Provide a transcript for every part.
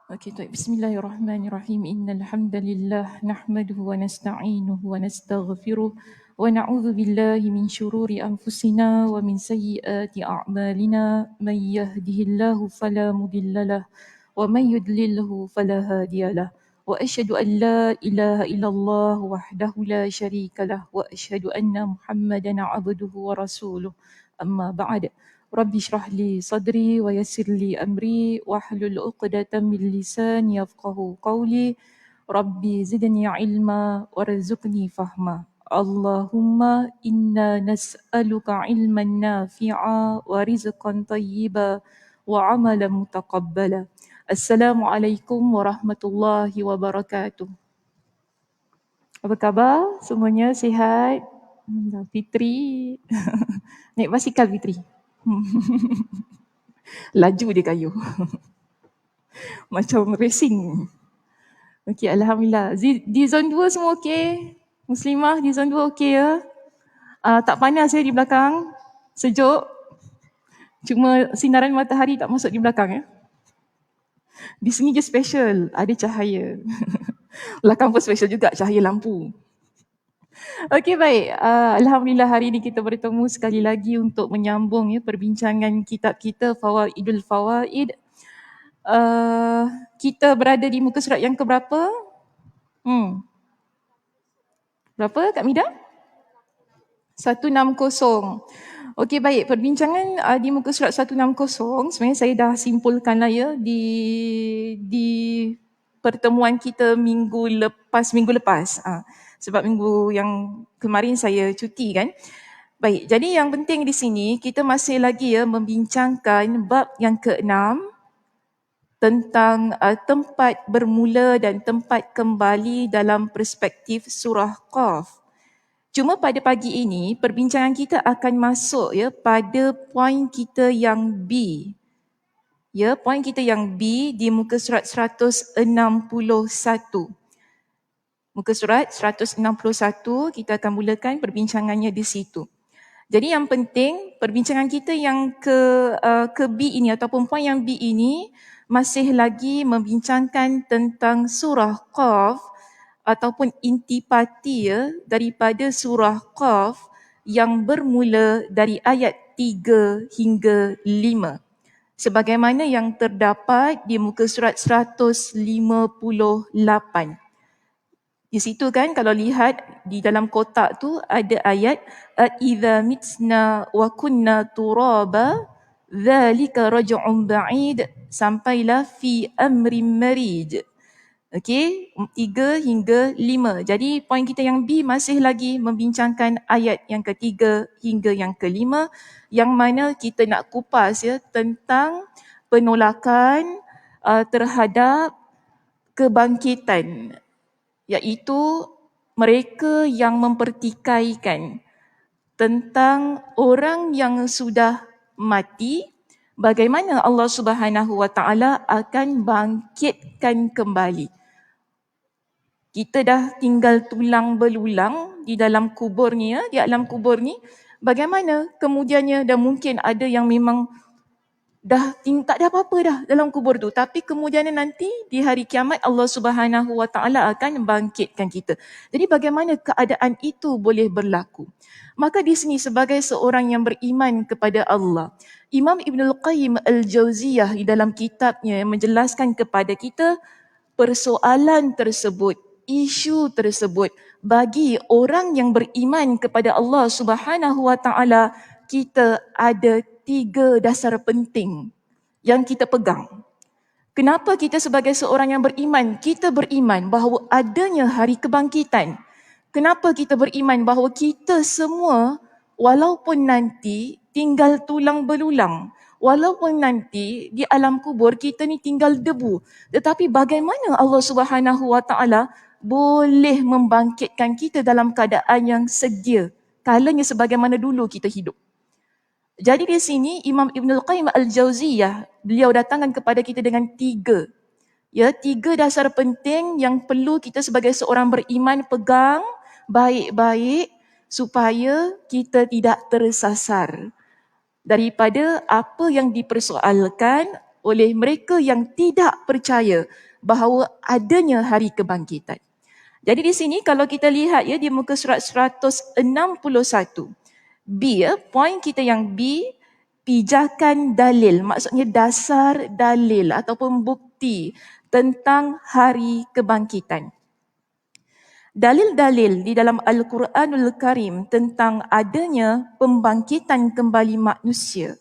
Okey, baik. Bismillahirrahmanirrahim. Innal hamdalillah nahmaduhu wa nasta'inuhu wa nastaghfiruh wa na'udzu billahi min shururi anfusina wa min sayyiati a'malina. May yahdihillahu fala mudhillalah wa may yudlilhu fala hadiyalah. Wa asyhadu an la ilaha illallah wahdahu la syarikalah wa asyhadu anna Muhammadan 'abduhu wa rasuluh. Amma ba'd. Rabbi shrah li sadri wa yassir li amri wahlul 'uqdatam min lisani yafqahu qawli. Rabbi zidni ilma warzuqni fahma. Allahumma inna nas'aluka ilman nafi'a wa rizqan tayyiba wa amalan mutaqabbala. Assalamualaikum warahmatullahi wabarakatuh. Apa khabar? Semuanya sihat? Fitri. Naik basikal Fitri. Laju dia kayu. Macam racing. Okey, Alhamdulillah. Di zon 2 semua okey? Muslimah di zon 2 okey ya? Tak panas ya di belakang? Sejuk? Cuma sinaran matahari tak masuk di belakang ya? Di sini je special, ada cahaya. Belakang pun special juga, cahaya lampu. Okey, baik. Alhamdulillah hari ini kita bertemu sekali lagi untuk menyambung ya perbincangan kitab kita Fawaidul Fawaid. Kita berada di muka surat yang keberapa? Berapa Kak Mida? 160. Okey, baik. Perbincangan di muka surat 160 sebenarnya saya dah simpulkan lah ya di pertemuan kita minggu lepas. Sebab minggu yang kemarin saya cuti kan. Baik, jadi yang penting di sini kita masih lagi ya membincangkan bab yang ke-6 tentang tempat bermula dan tempat kembali dalam perspektif surah Qaf. Cuma pada pagi ini perbincangan kita akan masuk ya pada poin kita yang B. Ya, poin kita yang B di muka surat 161. Muka surat 161 kita akan mulakan perbincangannya di situ. Jadi yang penting perbincangan kita yang ke B ini ataupun poin yang B ini masih lagi membincangkan tentang surah Qaf ataupun intipati ya daripada surah Qaf yang bermula dari ayat 3 hingga 5. Sebagaimana yang terdapat di muka surat 158. Di situ kan kalau lihat di dalam kotak tu ada ayat idza mitna wa kunna turaba dzalika raj'un ba'id sampailah fi amrin marij. Okey, 3 hingga 5. Jadi poin kita yang B masih lagi membincangkan ayat yang ketiga hingga yang kelima yang mana kita nak kupas ya tentang penolakan terhadap kebangkitan, iaitu mereka yang mempertikaikan tentang orang yang sudah mati, bagaimana Allah Subhanahu Wa Taala akan bangkitkan kembali. Kita dah tinggal tulang belulang di dalam kubur ni ya, di alam kubur ni, bagaimana kemudiannya dan mungkin ada yang memang dah tak ada apa-apa dah dalam kubur tu, tapi kemudiannya nanti di hari kiamat Allah Subhanahu Wa Taala akan bangkitkan kita. Jadi bagaimana keadaan itu boleh berlaku? Maka di sini sebagai seorang yang beriman kepada Allah, Imam Ibnul Qayyim Al-Jauziyah di dalam kitabnya menjelaskan kepada kita persoalan tersebut, isu tersebut bagi orang yang beriman kepada Allah Subhanahu Wa Taala, kita ada 3 dasar penting yang kita pegang. Kenapa kita sebagai seorang yang beriman, kita beriman bahawa adanya hari kebangkitan. Kenapa kita beriman bahawa kita semua walaupun nanti tinggal tulang belulang, walaupun nanti di alam kubur kita ni tinggal debu, tetapi bagaimana Allah Subhanahu Wa Taala boleh membangkitkan kita dalam keadaan yang sedia, kalanya sebagaimana dulu kita hidup. Jadi di sini Imam Ibnul Qayyim Al-Jauziyah, beliau datangkan kepada kita dengan 3 dasar penting yang perlu kita sebagai seorang beriman pegang baik-baik supaya kita tidak tersasar daripada apa yang dipersoalkan oleh mereka yang tidak percaya bahawa adanya hari kebangkitan. Jadi di sini kalau kita lihat ya di muka surat 161, B ya, poin kita yang B, pijakan dalil, maksudnya dasar dalil ataupun bukti tentang hari kebangkitan. Dalil-dalil di dalam Al-Quranul Karim tentang adanya pembangkitan kembali manusia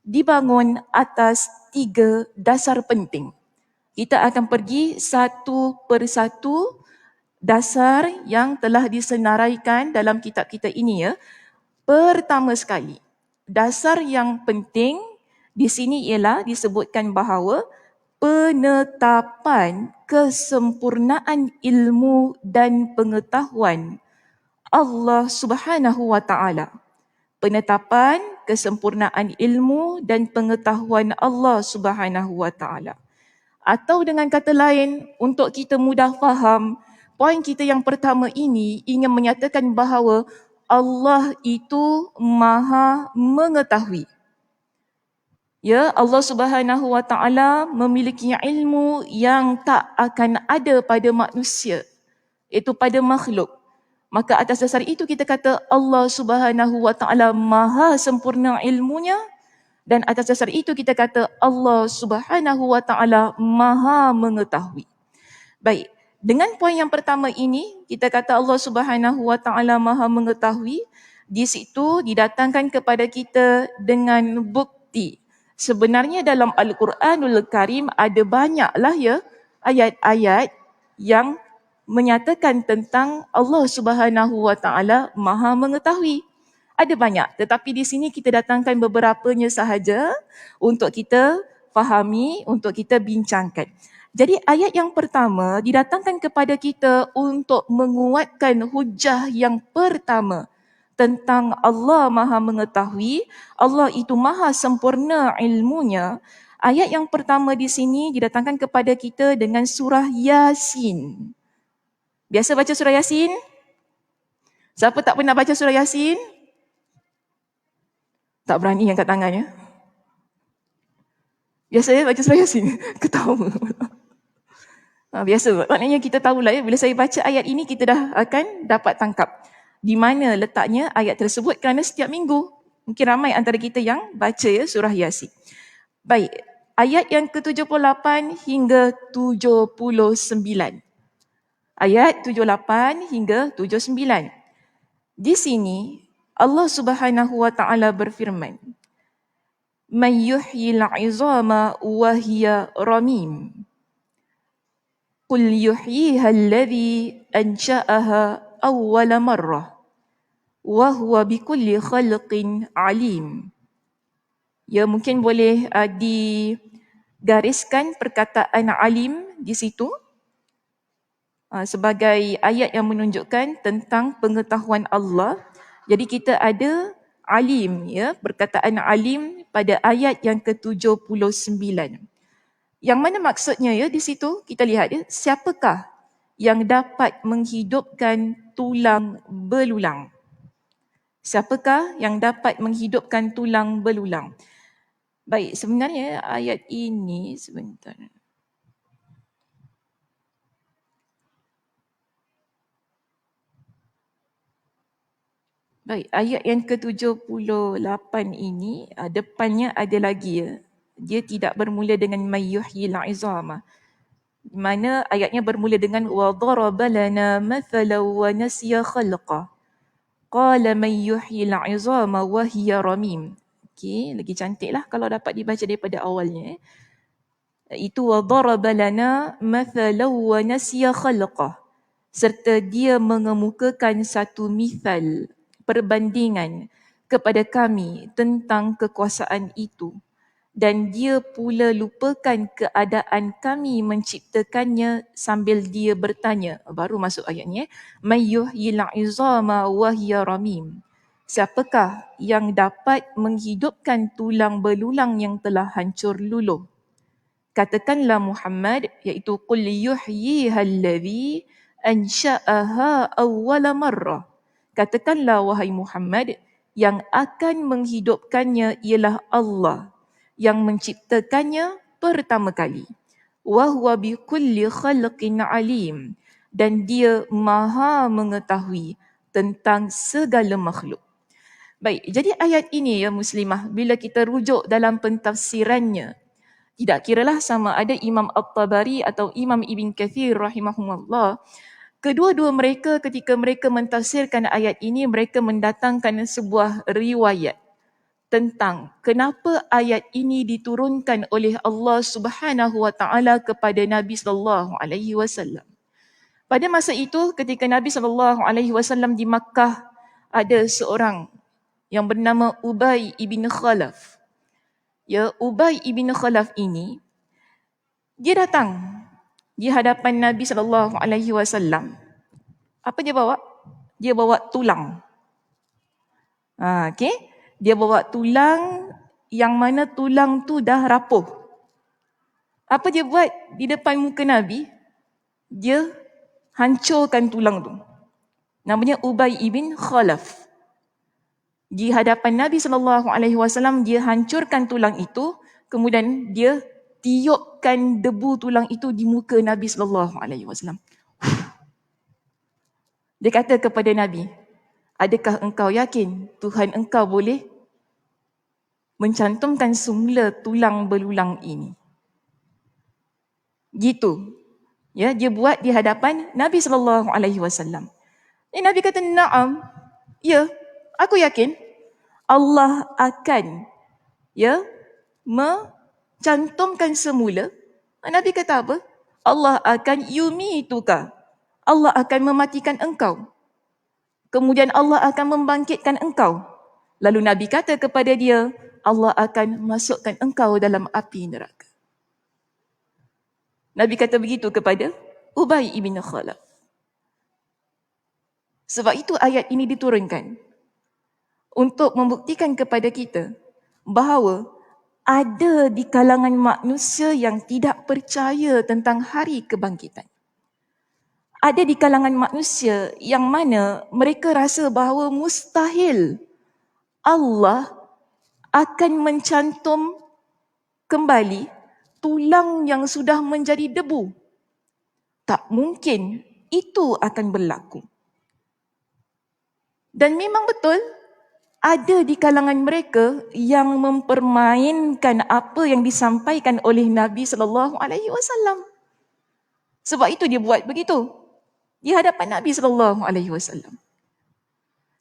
dibangun atas 3 dasar penting. Kita akan pergi satu persatu dasar yang telah disenaraikan dalam kitab kita ini ya. Pertama sekali, dasar yang penting di sini ialah disebutkan bahawa penetapan kesempurnaan ilmu dan pengetahuan Allah Subhanahu wa taala. Penetapan kesempurnaan ilmu dan pengetahuan Allah Subhanahu wa taala. Atau dengan kata lain, untuk kita mudah faham, poin kita yang pertama ini ingin menyatakan bahawa Allah itu Maha mengetahui. Ya, Allah Subhanahu wa taala memiliki ilmu yang tak akan ada pada manusia, iaitu pada makhluk. Maka atas dasar itu kita kata Allah Subhanahu wa taala Maha sempurna ilmunya, dan atas dasar itu kita kata Allah Subhanahu wa taala Maha mengetahui. Baik, dengan poin yang pertama ini kita kata Allah Subhanahu wa taala Maha mengetahui, di situ didatangkan kepada kita dengan bukti. Sebenarnya dalam Al-Quranul Karim ada banyaklah ya ayat-ayat yang menyatakan tentang Allah Subhanahu wa taala Maha mengetahui. Ada banyak, tetapi di sini kita datangkan beberapanya sahaja untuk kita fahami, untuk kita bincangkan. Jadi ayat yang pertama didatangkan kepada kita untuk menguatkan hujah yang pertama tentang Allah Maha mengetahui, Allah itu Maha sempurna ilmunya. Ayat yang pertama di sini didatangkan kepada kita dengan surah Yasin. Biasa baca surah Yasin? Siapa tak pernah baca surah Yasin? Tak berani angkat tangan ya. Biasa baca surah Yasin? Ketawa. Biasa, maknanya kita tahulah ya, bila saya baca ayat ini kita dah akan dapat tangkap di mana letaknya ayat tersebut kerana setiap minggu mungkin ramai antara kita yang baca ya surah Yasin. Baik, ayat yang ke-78 hingga 79. Ayat 78 hingga 79. Di sini Allah Subhanahu wa taala berfirman, "Man yuhyil 'izama wa hiya ramim. Qul yuhyiha alladhi ansha'aha awwala marrah wa huwa bikulli khalqin alim." Ya, mungkin boleh digariskan perkataan alim di situ sebagai ayat yang menunjukkan tentang pengetahuan Allah. Jadi kita ada alim ya, perkataan alim pada ayat yang ke-79. Yang mana maksudnya ya di situ kita lihat ya, siapakah yang dapat menghidupkan tulang belulang? Siapakah yang dapat menghidupkan tulang belulang? Baik, sebenarnya ayat ini sebentar. Baik, ayat yang ke-78 ini depannya ada lagi ya. Dia tidak bermula dengan mayyuhyil 'izama. Di mana ayatnya bermula dengan wa daraba lana mathalan wa nasiya khalqa. Qala man yuhyil 'izama wa hiya ramim. Okey, lagi cantiklah kalau dapat dibaca daripada awalnya. Itu wa daraba lana mathalan wa nasiya khalqa. Serta dia mengemukakan satu mithal, perbandingan kepada kami tentang kekuasaan itu, dan dia pula lupakan keadaan kami menciptakannya sambil dia bertanya. Baru masuk ayatnya, mayyuhyil 'izama wa hiya ramim. Siapakah yang dapat menghidupkan tulang belulang yang telah hancur luluh? Katakanlah Muhammad, iaitu qul yuhyiha alladhi ansha'aha awwala marrah. Katakanlah wahai Muhammad, yang akan menghidupkannya ialah Allah yang menciptakannya pertama kali. Wa huwa bi kulli khalqin alim, dan dia maha mengetahui tentang segala makhluk. Baik, jadi ayat ini ya muslimah, bila kita rujuk dalam pentafsirannya, tidak kiralah sama ada Imam At-Tabari atau Imam Ibn Kathir rahimahumullah, kedua-dua mereka ketika mereka mentafsirkan ayat ini, mereka mendatangkan sebuah riwayat tentang kenapa ayat ini diturunkan oleh Allah Subhanahu wa taala kepada Nabi sallallahu alaihi wasallam. Pada masa itu ketika Nabi sallallahu alaihi wasallam di Makkah, ada seorang yang bernama Ubay ibn Khalaf. Ya, Ubay ibn Khalaf ini dia datang di hadapan Nabi sallallahu alaihi wasallam. Apa dia bawa? Dia bawa tulang. Okey. Dia bawa tulang yang mana tulang tu dah rapuh. Apa dia buat di depan muka Nabi? Dia hancurkan tulang tu. Namanya Ubay ibn Khalaf. Di hadapan Nabi SAW, dia hancurkan tulang itu, kemudian dia tiupkan debu tulang itu di muka Nabi SAW. Dia kata kepada Nabi, adakah engkau yakin Tuhan engkau boleh mencantumkan semula tulang belulang ini? Gitu. Ya, dia buat di hadapan Nabi SAW. Nabi kata, "Na'am. Ya, aku yakin Allah akan mencantumkan semula." Nabi kata apa? Allah akan yumituka. Allah akan mematikan engkau. Kemudian Allah akan membangkitkan engkau. Lalu Nabi kata kepada dia, Allah akan masukkan engkau dalam api neraka. Nabi kata begitu kepada Ubay ibn Khalaf. Sebab itu ayat ini diturunkan untuk membuktikan kepada kita bahawa ada di kalangan manusia yang tidak percaya tentang hari kebangkitan. Ada di kalangan manusia yang mana mereka rasa bahawa mustahil Allah akan mencantum kembali tulang yang sudah menjadi debu. Tak mungkin itu akan berlaku. Dan memang betul, ada di kalangan mereka yang mempermainkan apa yang disampaikan oleh Nabi SAW. Sebab itu dia buat begitu di hadapan Nabi SAW.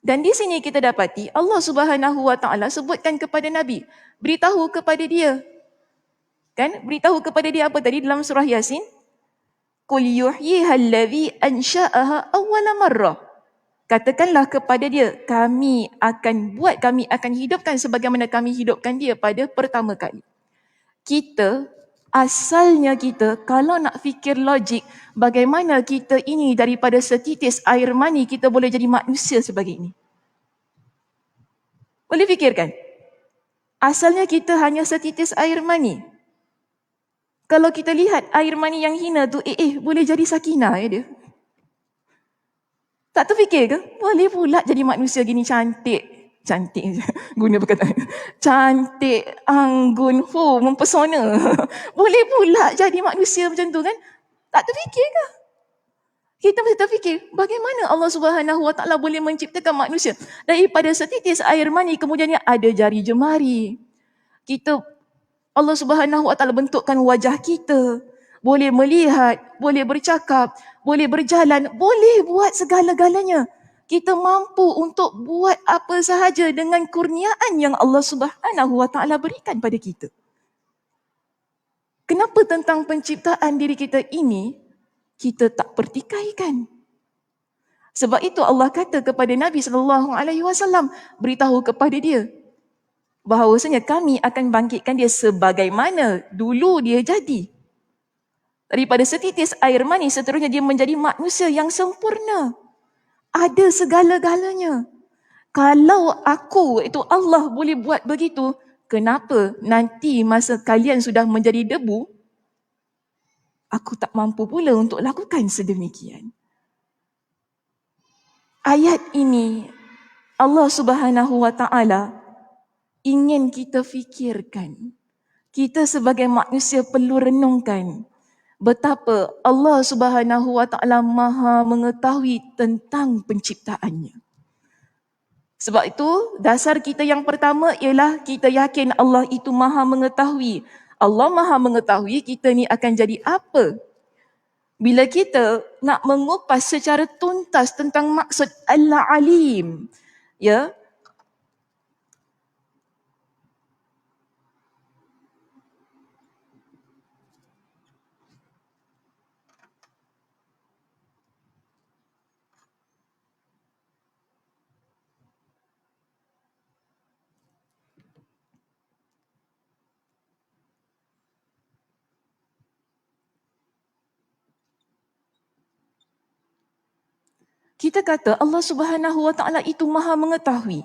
Dan di sini kita dapati Allah Subhanahu wa taala sebutkan kepada Nabi, beritahu kepada dia. Kan? Beritahu kepada dia apa tadi dalam surah Yasin? Qul yuhyiha allazi ansha'aha awwala marrah. Katakanlah kepada dia, kami akan hidupkan sebagaimana kami hidupkan dia pada pertama kali. Asalnya kita, kalau nak fikir logik, bagaimana kita ini daripada setitis air mani, kita boleh jadi manusia sebagai ini? Boleh fikirkan? Asalnya kita hanya setitis air mani. Kalau kita lihat air mani yang hina tu, boleh jadi sakinah ya dia. Tak terfikir ke? Boleh pula jadi manusia gini cantik, guna perkataan. Cantik, anggun, mempesona. Boleh pula jadi manusia macam tu kan? Tak terfikir ke? Kita mesti terfikir, bagaimana Allah Subhanahu wa taala boleh menciptakan manusia daripada setitis air mani, kemudiannya ada jari jemari. Allah Subhanahu wa taala bentukkan wajah kita, boleh melihat, boleh bercakap, boleh berjalan, boleh buat segala-galanya. Kita mampu untuk buat apa sahaja dengan kurniaan yang Allah Subhanahu wa taala berikan pada kita. Kenapa tentang penciptaan diri kita ini kita tak pertikaikan? Sebab itu Allah kata kepada Nabi SAW, beritahu kepada dia bahawasanya kami akan bangkitkan dia sebagaimana dulu dia jadi. Daripada setitis air mani, seterusnya dia menjadi manusia yang sempurna. Ada segala-galanya. Kalau aku, itu Allah boleh buat begitu, kenapa nanti masa kalian sudah menjadi debu, aku tak mampu pula untuk lakukan sedemikian. Ayat ini, Allah Subhanahu wa taala ingin kita fikirkan Kita sebagai manusia perlu renungkan betapa Allah Subhanahu Wa Taala Maha mengetahui tentang penciptaannya. Sebab itu, dasar kita yang pertama ialah kita yakin Allah itu Maha mengetahui. Allah Maha mengetahui kita ni akan jadi apa. Bila kita nak mengupas secara tuntas tentang maksud Al-Alim, ya, kita kata Allah Subhanahu Wa Taala itu Maha mengetahui.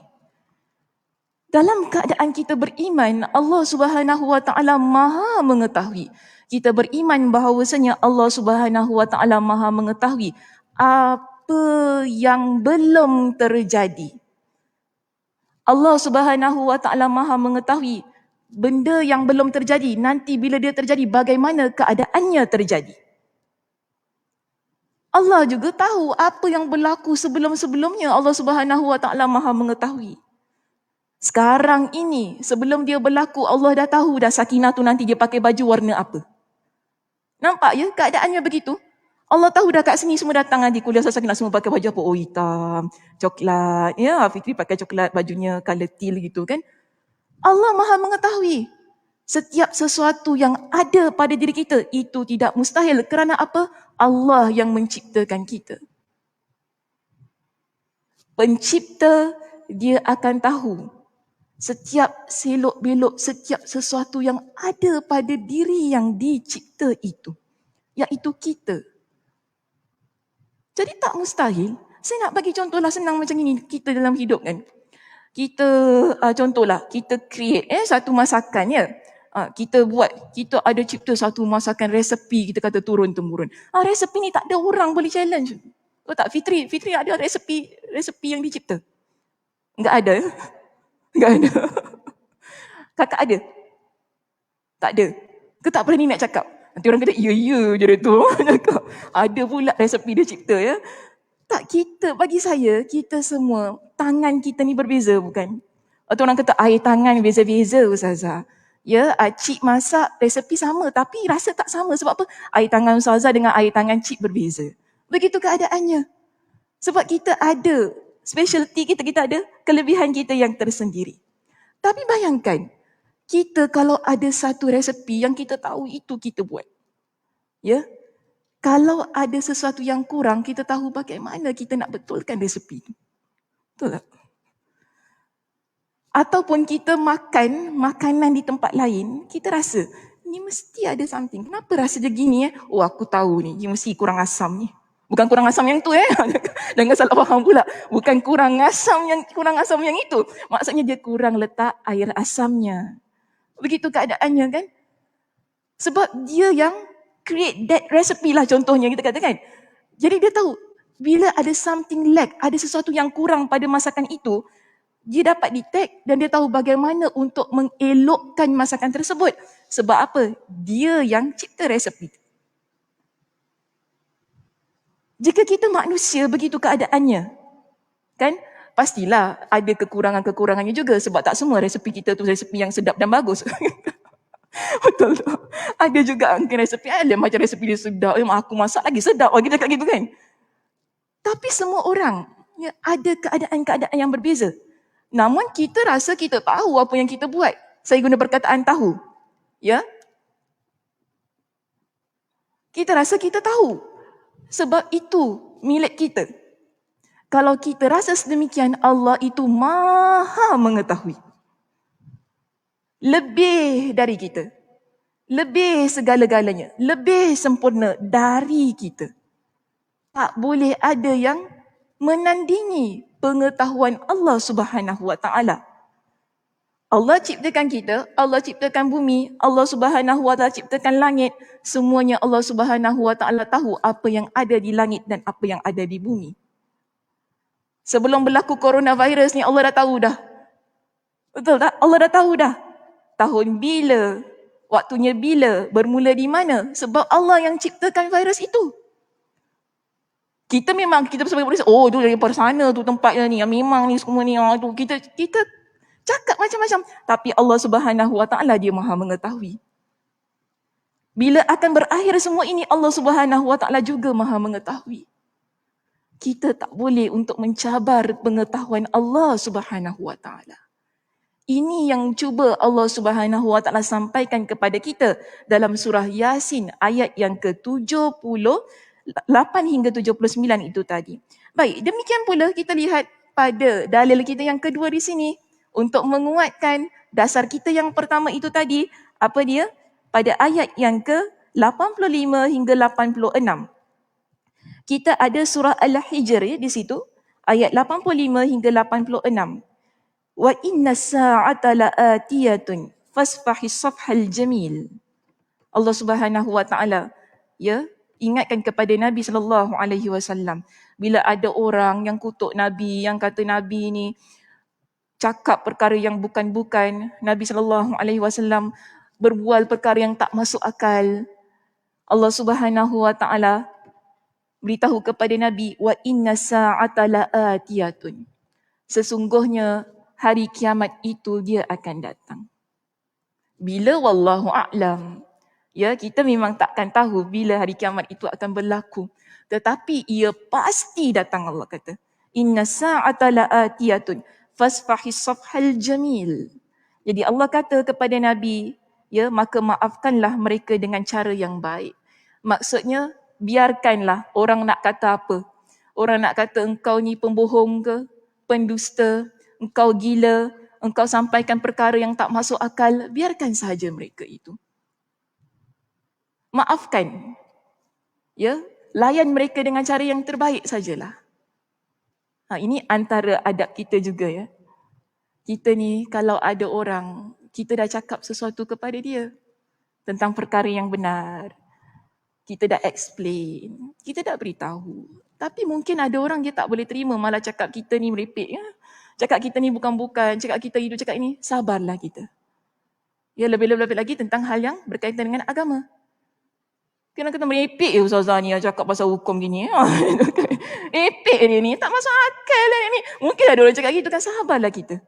Dalam keadaan kita beriman, Allah Subhanahu Wa Taala Maha mengetahui. Kita beriman bahawasanya Allah Subhanahu Wa Taala Maha mengetahui apa yang belum terjadi. Allah Subhanahu Wa Taala Maha mengetahui benda yang belum terjadi, nanti bila dia terjadi bagaimana keadaannya terjadi. Allah juga tahu apa yang berlaku sebelum-sebelumnya. Allah Subhanahu Wa Taala Maha mengetahui. Sekarang ini, sebelum dia berlaku, Allah dah tahu dah Sakinah tu nanti dia pakai baju warna apa. Nampak ya keadaannya begitu? Allah tahu dah kat sini semua datang nanti kuliah Sakinah semua pakai baju apa? Oh, hitam, coklat. Ya, Fitri pakai coklat, bajunya colour teal gitu kan. Allah Maha mengetahui. Setiap sesuatu yang ada pada diri kita itu tidak mustahil. Kerana apa? Allah yang menciptakan kita. Pencipta, dia akan tahu setiap selok belok, setiap sesuatu yang ada pada diri yang dicipta itu, iaitu kita. Jadi tak mustahil. Saya nak bagi contohlah senang macam ini kita dalam hidup kan. Kita contohlah kita create satu masakan ya. Kita ada cipta satu masakan resepi, kita kata turun-temurun. Resepi ni tak ada orang boleh challenge. Oh tak, Fitri ada resepi yang dicipta? Enggak ada. Enggak ada. Kakak ada? Tak ada. Ke tak berani nak cakap? Nanti orang kata, ya je dia tu. Ada pula resepi dia cipta ya. Tak, bagi saya, kita semua, tangan kita ni berbeza bukan? Atau orang kata air tangan beza-beza Ustazah. Ya, cik masak resepi sama tapi rasa tak sama. Sebab apa? Air tangan Ustazah dengan air tangan cik berbeza. Begitu keadaannya. Sebab kita ada specialty kita ada kelebihan kita yang tersendiri. Tapi bayangkan, kita kalau ada satu resepi yang kita tahu itu kita buat. Ya. Kalau ada sesuatu yang kurang, kita tahu bagaimana kita nak betulkan resepi itu. Betul tak? Ataupun kita makan makanan di tempat lain, kita rasa, ni mesti ada something. Kenapa rasa dia gini? Oh, aku tahu ni, dia mesti kurang asam ni. Bukan kurang asam yang tu Jangan salah faham pula. Bukan kurang asam yang itu. Maksudnya dia kurang letak air asamnya. Begitu keadaannya kan? Sebab dia yang create that recipe lah contohnya kita katakan. Jadi dia tahu bila ada something lack, ada sesuatu yang kurang pada masakan itu, dia dapat detect dan dia tahu bagaimana untuk mengelokkan masakan tersebut. Sebab apa? Dia yang cipta resepi. Jika kita manusia begitu keadaannya, kan? Pastilah ada kekurangan-kekurangannya juga sebab tak semua resepi kita tu resepi yang sedap dan bagus. Betul tak? Ada juga mungkin resepi macam resepi dia sedap, aku masak lagi sedap lagi dekat gitu kan. Tapi semua orang ada keadaan-keadaan yang berbeza. Namun kita rasa kita tahu apa yang kita buat. Saya guna perkataan tahu. Ya. Kita rasa kita tahu. Sebab itu milik kita. Kalau kita rasa sedemikian, Allah itu Maha mengetahui. Lebih dari kita. Lebih segala-galanya. Lebih sempurna dari kita. Tak boleh ada yang menandingi pengetahuan Allah Subhanahu Wa Taala. Allah ciptakan kita, Allah ciptakan bumi, Allah Subhanahu Wa Taala ciptakan langit, semuanya Allah Subhanahu Wa Taala tahu apa yang ada di langit dan apa yang ada di bumi. Sebelum berlaku coronavirus ni Allah dah tahu dah. Betul tak? Allah dah tahu dah. Tahun bila Waktunya bila? Bermula di mana? Sebab Allah yang ciptakan virus itu. Kita sebagai manusia, oh tu daripada sana tu tempatnya ni, memang ni semua ni, tu kita cakap macam-macam. Tapi Allah Subhanahu Wa Taala dia Maha mengetahui. Bila akan berakhir semua ini, Allah Subhanahu Wa Taala juga Maha mengetahui. Kita tak boleh untuk mencabar pengetahuan Allah Subhanahu Wa Taala. Ini yang cuba Allah Subhanahu Wa Taala sampaikan kepada kita dalam surah Yasin ayat yang ke-78 hingga 79 itu tadi. Baik, demikian pula kita lihat pada dalil kita yang kedua di sini untuk menguatkan dasar kita yang pertama itu tadi, apa dia? Pada ayat yang ke-85 hingga 86. Kita ada surah Al-Hijr di situ, ayat 85 hingga 86. Wa inna sa'ata la'atiyatun fasfahis safhal jamil. Allah Subhanahu Wa Taala ingatkan kepada Nabi sallallahu alaihi wasallam, bila ada orang yang kutuk Nabi, yang kata Nabi ni cakap perkara yang bukan-bukan, Nabi sallallahu alaihi wasallam berbual perkara yang tak masuk akal. Allah Subhanahu Wa Taala beritahu kepada Nabi, wa inna sa'ata la'atiyatun. Sesungguhnya hari kiamat itu dia akan datang. Bila? Wallahu a'lam. Kita memang takkan tahu bila hari kiamat itu akan berlaku. Tetapi ia pasti datang, Allah kata. Inna sa'ata la'atiyatun fasfahis safhal jamil. Jadi Allah kata kepada Nabi, maka maafkanlah mereka dengan cara yang baik. Maksudnya, biarkanlah orang nak kata apa. Orang nak kata engkau ni pembohong ke, pendusta, engkau gila, engkau sampaikan perkara yang tak masuk akal, biarkan sahaja mereka itu. Maafkan. Layan mereka dengan cara yang terbaik sajalah. Ini antara adab kita juga ya. Kita ni kalau ada orang, kita dah cakap sesuatu kepada dia tentang perkara yang benar. Kita dah explain, kita dah beritahu. Tapi mungkin ada orang dia tak boleh terima, malah cakap kita ni merepek ya. Cakap kita ni bukan-bukan, cakap kita hidup, cakap ini, sabarlah kita. Lebih-lebih lagi tentang hal yang berkaitan dengan agama. Kena kata merepek ustazah ni cakap pasal hukum gini. Repek dia ni, tak masuk akal lah ni. Mungkin ada orang cakap gitu kan, sabarlah kita.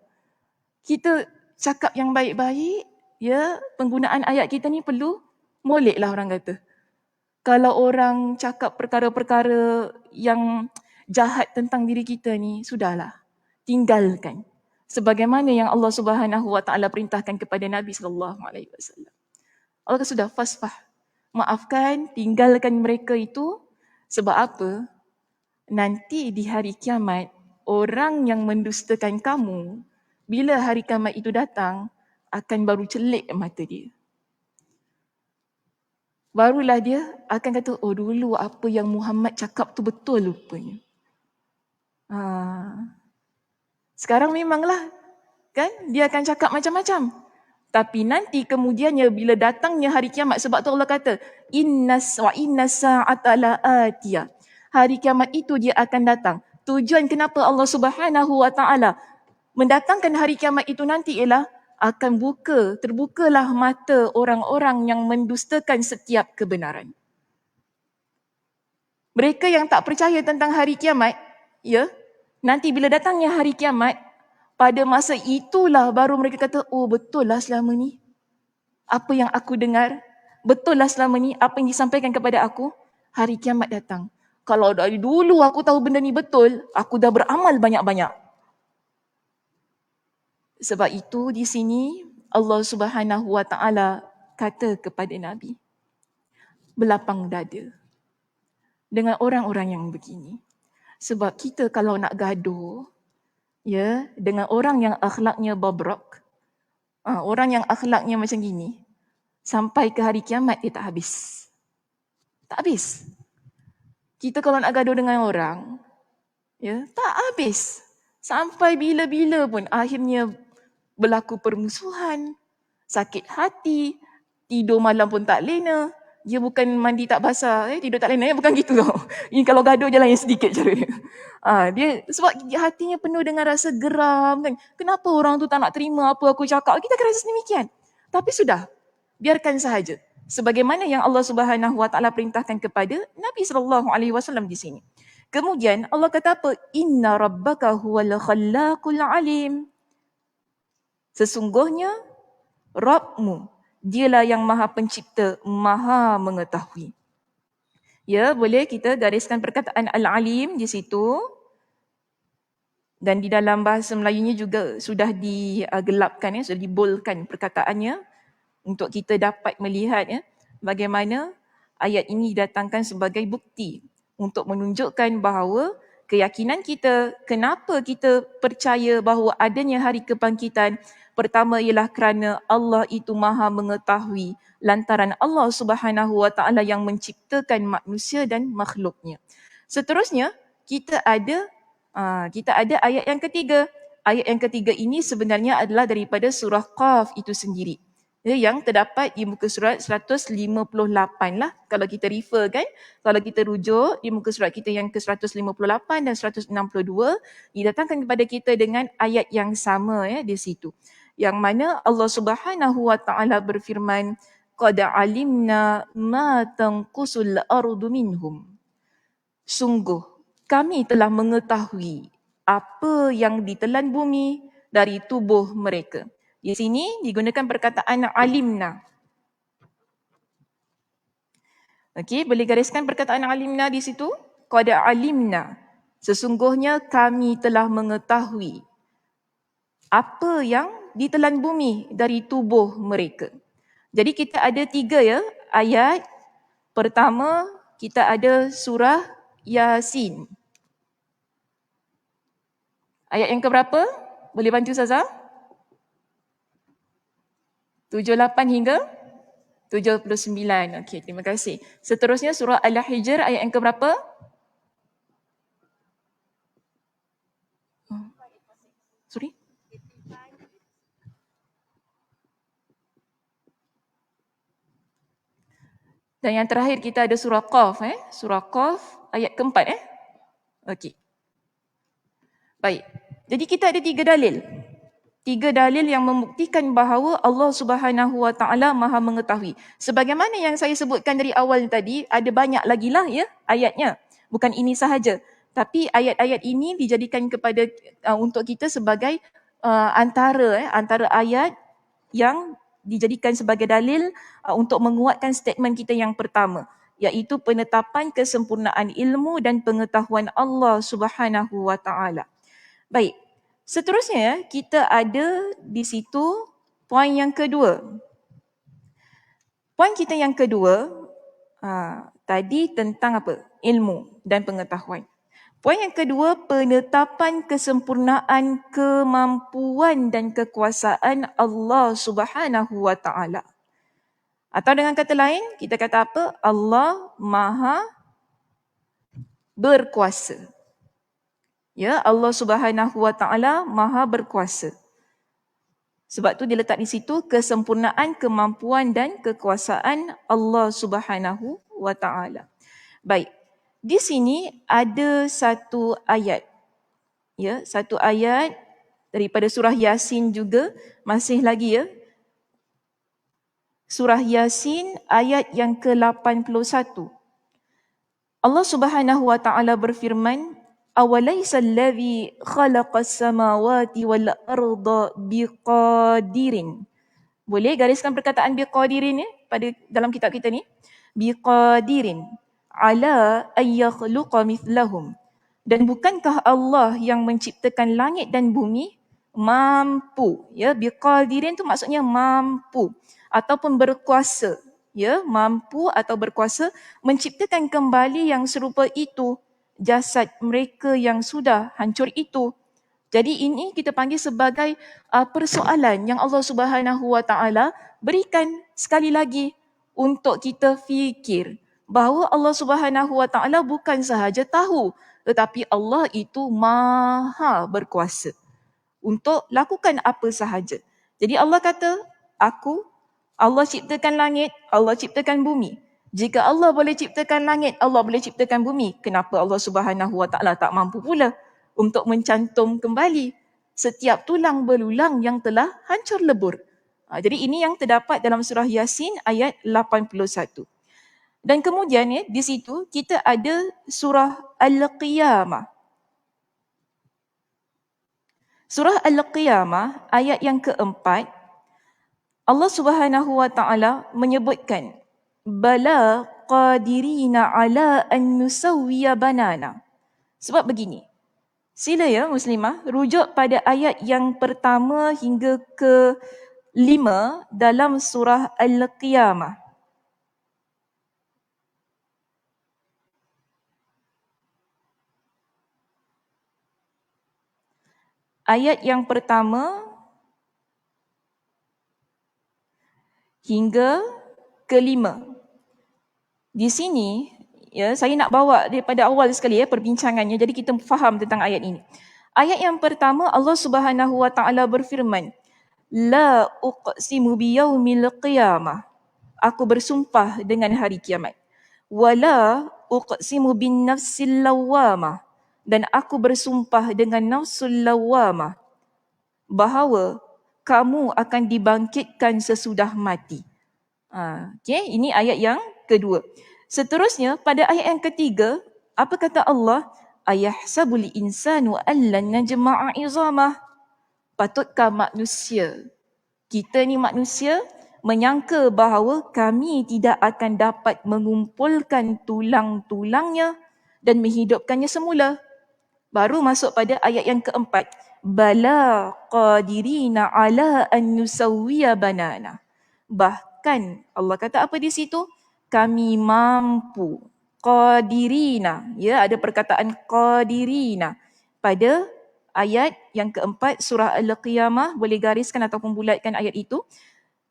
Kita cakap yang baik-baik, penggunaan ayat kita ni perlu molek lah orang kata. Kalau orang cakap perkara-perkara yang jahat tentang diri kita ni, sudahlah. Tinggalkan. Sebagaimana yang Allah Subhanahu Wa Taala perintahkan kepada Nabi sallallahu alaihi wasallam. Allah kata sudah, fasfah. Maafkan, tinggalkan mereka itu. Sebab apa? Nanti di hari kiamat, orang yang mendustakan kamu, bila hari kiamat itu datang, akan baru celik mata dia. Barulah dia akan kata, oh dulu apa yang Muhammad cakap tu betul rupanya. Sekarang memanglah, kan? Dia akan cakap macam-macam. Tapi nanti kemudiannya bila datangnya hari kiamat, sebab tu Allah kata, inna sa'ata la'atiyah. Hari kiamat itu dia akan datang. Tujuan kenapa Allah Subhanahu Wa Taala mendatangkan hari kiamat itu nanti ialah akan terbukalah mata orang-orang yang mendustakan setiap kebenaran. Mereka yang tak percaya tentang hari kiamat, nanti bila datangnya hari kiamat, pada masa itulah baru mereka kata, oh betul lah selama ni apa yang aku dengar, betul lah selama ni apa yang disampaikan kepada aku. Hari kiamat datang. Kalau dari dulu aku tahu benda ni betul, aku dah beramal banyak-banyak. Sebab itu di sini Allah Subhanahu Wa Taala kata kepada Nabi, berlapang dada dengan orang-orang yang begini. Sebab kita kalau nak gaduh dengan orang yang akhlaknya bobrok, orang yang akhlaknya macam gini, sampai ke hari kiamat dia tak habis. Tak habis. Kita kalau nak gaduh dengan orang, tak habis. Sampai bila-bila pun akhirnya berlaku permusuhan, sakit hati, tidur malam pun tak lena. Dia bukan mandi tak basah, tidur tak lena, bukan gitu tau. Ini kalau gaduh je lah yang sedikit cara dia. Dia sebab hatinya penuh dengan rasa geram kan. Kenapa orang tu tak nak terima apa aku cakap? Kita akan rasa sedemikian. Tapi sudah. biarkan sahaja. Sebagaimana yang Allah Subhanahu Wa Taala perintahkan kepada Nabi sallallahu alaihi wasallam di sini. Kemudian Allah kata apa? Inna rabbaka huwal khallaqul alim. Sesungguhnya Rabbmu, dialah yang maha pencipta, maha mengetahui. Ya, boleh kita gariskan perkataan al-alim di situ. Dan di dalam bahasa Melayunya juga sudah digelapkan, sudah dibolkan perkataannya untuk kita dapat melihat bagaimana ayat ini didatangkan sebagai bukti untuk menunjukkan bahawa keyakinan kita, kenapa kita percaya bahawa adanya hari kebangkitan, pertama ialah kerana Allah itu maha mengetahui lantaran Allah Subhanahu Wa Taala yang menciptakan manusia dan makhluknya. Seterusnya, kita ada ayat yang ketiga. Ayat yang ketiga ini sebenarnya adalah daripada surah Qaf itu sendiri. Yang terdapat di muka surat 158 lah kalau kita refer kan. Kalau kita rujuk di muka surat kita yang ke 158 dan 162, didatangkan kepada kita dengan ayat yang sama di situ. Yang mana Allah Subhanahu Wa Taala berfirman, qad alimna ma tanqusul ardu minhum. Sungguh kami telah mengetahui apa yang ditelan bumi dari tubuh mereka. Di sini digunakan perkataan alimna. Okey, boleh gariskan perkataan alimna di situ? Qad alimna. Sesungguhnya kami telah mengetahui apa yang ditelan bumi dari tubuh mereka. Jadi kita ada 3 ayat. Pertama, kita ada surah Yasin. Ayat yang keberapa? Boleh bantu Ustazah? 78 hingga 79. Okey, terima kasih. Seterusnya surah Al-Hijr ayat yang keberapa? Sorry? Dan yang terakhir kita ada surah Qaf. Surah Qaf ayat keempat. Okey. Baik. Jadi kita ada 3 dalil. 3 dalil yang membuktikan bahawa Allah Subhanahu Wa Taala maha mengetahui. Sebagaimana yang saya sebutkan dari awal tadi, ada banyak lagi lah ayatnya. Bukan ini sahaja. Tapi ayat-ayat ini dijadikan kepada untuk kita sebagai antara ayat yang dijadikan sebagai dalil untuk menguatkan statement kita yang pertama, iaitu penetapan kesempurnaan ilmu dan pengetahuan Allah Subhanahu Wa Taala. Baik, seterusnya kita ada di situ poin yang kedua. Poin kita yang kedua tadi tentang apa? Ilmu dan pengetahuan. Poin yang kedua, penetapan kesempurnaan kemampuan dan kekuasaan Allah Subhanahu Wa Taala. Atau dengan kata lain, kita kata apa? Allah Maha berkuasa. Ya, Allah Subhanahu Wa Taala Maha berkuasa. Sebab tu dia letak di situ kesempurnaan kemampuan dan kekuasaan Allah Subhanahu Wa Taala. Baik. Di sini ada satu ayat. Ya, satu ayat daripada surah Yasin juga, masih lagi Surah Yasin ayat yang ke-81. Allah Subhanahu Wa Taala berfirman, "Awalaysa allazi khalaqas samawati wal arda biqadirin." Boleh gariskan perkataan biqadirin pada dalam kitab kita ni? Biqadirin ala ayyakhluqa mithlahum. Dan bukankah Allah yang menciptakan langit dan bumi mampu? Ya, biqadirin tu maksudnya mampu ataupun berkuasa. Ya, mampu atau berkuasa menciptakan kembali yang serupa itu jasad mereka yang sudah hancur itu. Jadi ini kita panggil sebagai persoalan yang Allah Subhanahu Wa Taala berikan sekali lagi untuk kita fikir bahawa Allah Subhanahu Wa Taala bukan sahaja tahu, tetapi Allah itu maha berkuasa untuk lakukan apa sahaja. Jadi Allah kata, Allah ciptakan langit, Allah ciptakan bumi. Jika Allah boleh ciptakan langit, Allah boleh ciptakan bumi, kenapa Allah Subhanahu Wa Taala tak mampu pula untuk mencantum kembali setiap tulang belulang yang telah hancur lebur? Jadi ini yang terdapat dalam surah Yasin ayat 81. Dan kemudian di situ kita ada surah Al-Qiyamah. Surah Al-Qiyamah ayat yang keempat, Allah Subhanahu wa taala menyebutkan bala qadirina ala an nusawwiya banana. Sebab begini, sila ya muslimah rujuk pada ayat yang pertama hingga ke 5 dalam surah Al-Qiyamah. Ayat yang pertama hingga kelima. Di sini, ya, saya nak bawa daripada awal sekali ya perbincangannya, jadi kita faham tentang ayat ini. Ayat yang pertama, Allah Subhanahu wa taala berfirman, la uqsimu biyaumil qiyamah. Aku bersumpah dengan hari kiamat. Wala uqsimu bin nafsil lawwamah. Dan aku bersumpah dengan nafsul lawwamah, bahawa kamu akan dibangkitkan sesudah mati. Okay, ini ayat yang kedua. Seterusnya pada ayat yang ketiga, apa kata Allah? Ayahsabul insanu allan najma'a izamah. Patutkah manusia, kita ni manusia, menyangka bahawa kami tidak akan dapat mengumpulkan tulang-tulangnya dan menghidupkannya semula. Baru masuk pada ayat yang keempat. Bala qadirina ala an nusawwiya banana. Bahkan Allah kata apa di situ? Kami mampu. Qadirina. Ya, ada perkataan qadirina pada ayat yang keempat surah Al-Qiyamah. Boleh gariskan ataupun bulatkan ayat itu.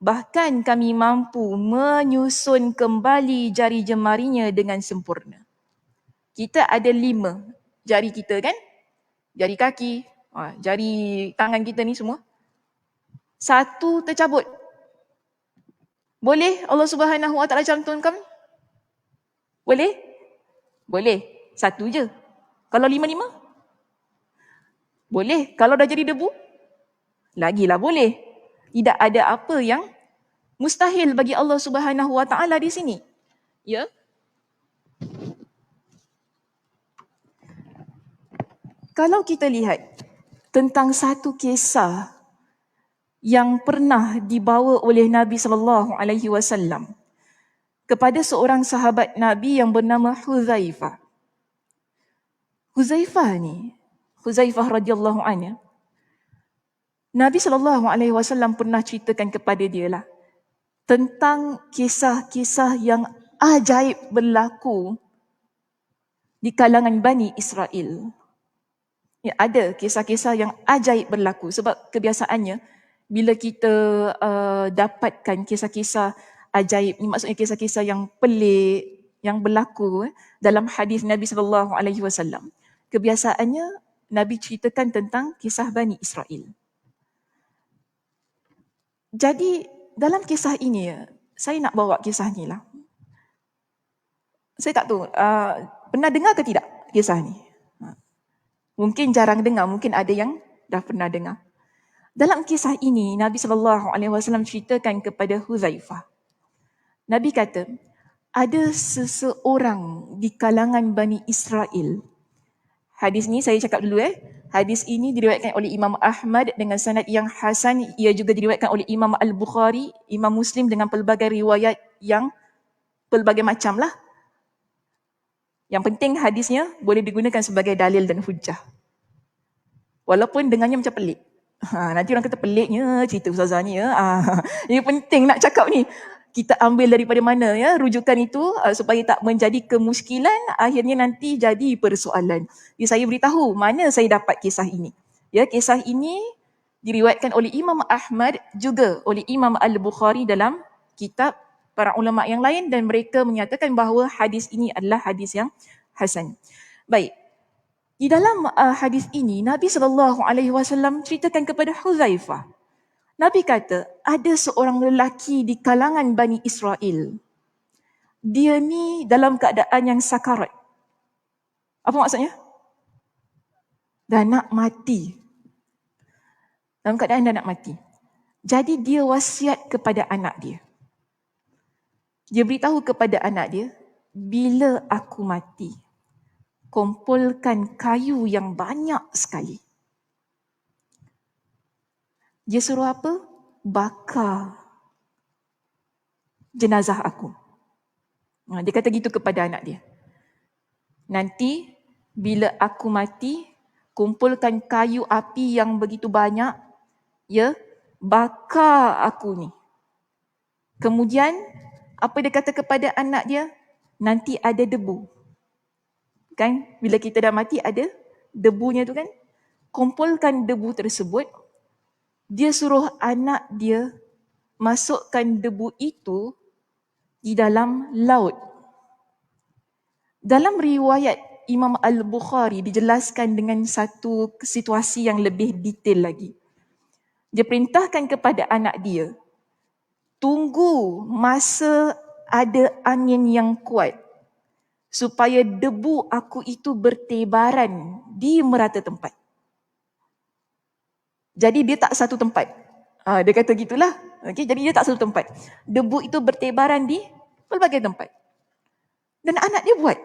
Bahkan kami mampu menyusun kembali jari jemarinya dengan sempurna. Kita ada 5 jari kita kan? Jari kaki, jari tangan kita ni semua. 1 tercabut. Boleh Allah Subhanahu wa taala cantumkan? Boleh? Boleh. 1 je. Kalau 5-5? Boleh. Kalau dah jadi debu? Lagilah boleh. Tidak ada apa yang mustahil bagi Allah Subhanahu wa taala di sini. Ya. Kalau kita lihat tentang satu kisah yang pernah dibawa oleh Nabi sallallahu alaihi wasallam kepada seorang sahabat Nabi yang bernama Huzaifah. Huzaifah radhiyallahu anhu. Nabi sallallahu alaihi wasallam pernah ceritakan kepada dia lah tentang kisah-kisah yang ajaib berlaku di kalangan Bani Israel. Ya, ada kisah-kisah yang ajaib berlaku sebab kebiasaannya bila kita dapatkan kisah-kisah ajaib ni, maksudnya kisah-kisah yang pelik yang berlaku dalam hadis Nabi sallallahu alaihi wasallam. Kebiasaannya Nabi ceritakan tentang kisah Bani Israel. Jadi dalam kisah ini saya nak bawa kisah ni lah. Saya tak tahu pernah dengar ke tidak kisah ni? Mungkin jarang dengar, mungkin ada yang dah pernah dengar. Dalam kisah ini, Nabi SAW ceritakan kepada Huzaifah. Nabi kata, ada seseorang di kalangan Bani Israel. Hadis ni saya cakap dulu Hadis ini diriwayatkan oleh Imam Ahmad dengan sanad yang hasan. Ia juga diriwayatkan oleh Imam Al-Bukhari, Imam Muslim dengan pelbagai riwayat yang pelbagai macam lah. Yang penting hadisnya boleh digunakan sebagai dalil dan hujah. Walaupun dengannya macam pelik. Nanti orang kata peliknya cerita ustazah ni ya. Ini penting nak cakap ni. Kita ambil daripada mana ya rujukan itu supaya tak menjadi kemuskilan, akhirnya nanti jadi persoalan. Jadi saya beritahu mana saya dapat kisah ini. Ya, kisah ini diriwayatkan oleh Imam Ahmad juga oleh Imam Al-Bukhari dalam kitab para ulama yang lain dan mereka menyatakan bahawa hadis ini adalah hadis yang hasan. Baik. Di dalam hadis ini Nabi SAW ceritakan kepada Huzaifah. Nabi kata, ada seorang lelaki di kalangan Bani Israel. Dia ni dalam keadaan yang sakarat. Apa maksudnya? Dah nak mati. Dalam keadaan dah nak mati. Jadi dia wasiat kepada anak dia. Dia beritahu kepada anak dia, bila aku mati, kumpulkan kayu yang banyak sekali. Dia suruh apa? Bakar jenazah aku. Dia kata gitu kepada anak dia. Nanti bila aku mati, kumpulkan kayu api yang begitu banyak, ya, bakar aku ni. Kemudian apa dia kata kepada anak dia? Nanti ada debu. Kan? Bila kita dah mati ada debunya tu kan? Kumpulkan debu tersebut. Dia suruh anak dia masukkan debu itu di dalam laut. Dalam riwayat Imam Al-Bukhari dijelaskan dengan satu situasi yang lebih detail lagi. Dia perintahkan kepada anak dia, tunggu masa ada angin yang kuat supaya debu aku itu bertebaran di merata tempat. Jadi dia tak satu tempat. Dia kata gitulah. Okay, jadi dia tak satu tempat. Debu itu bertebaran di pelbagai tempat. Dan anak dia buat.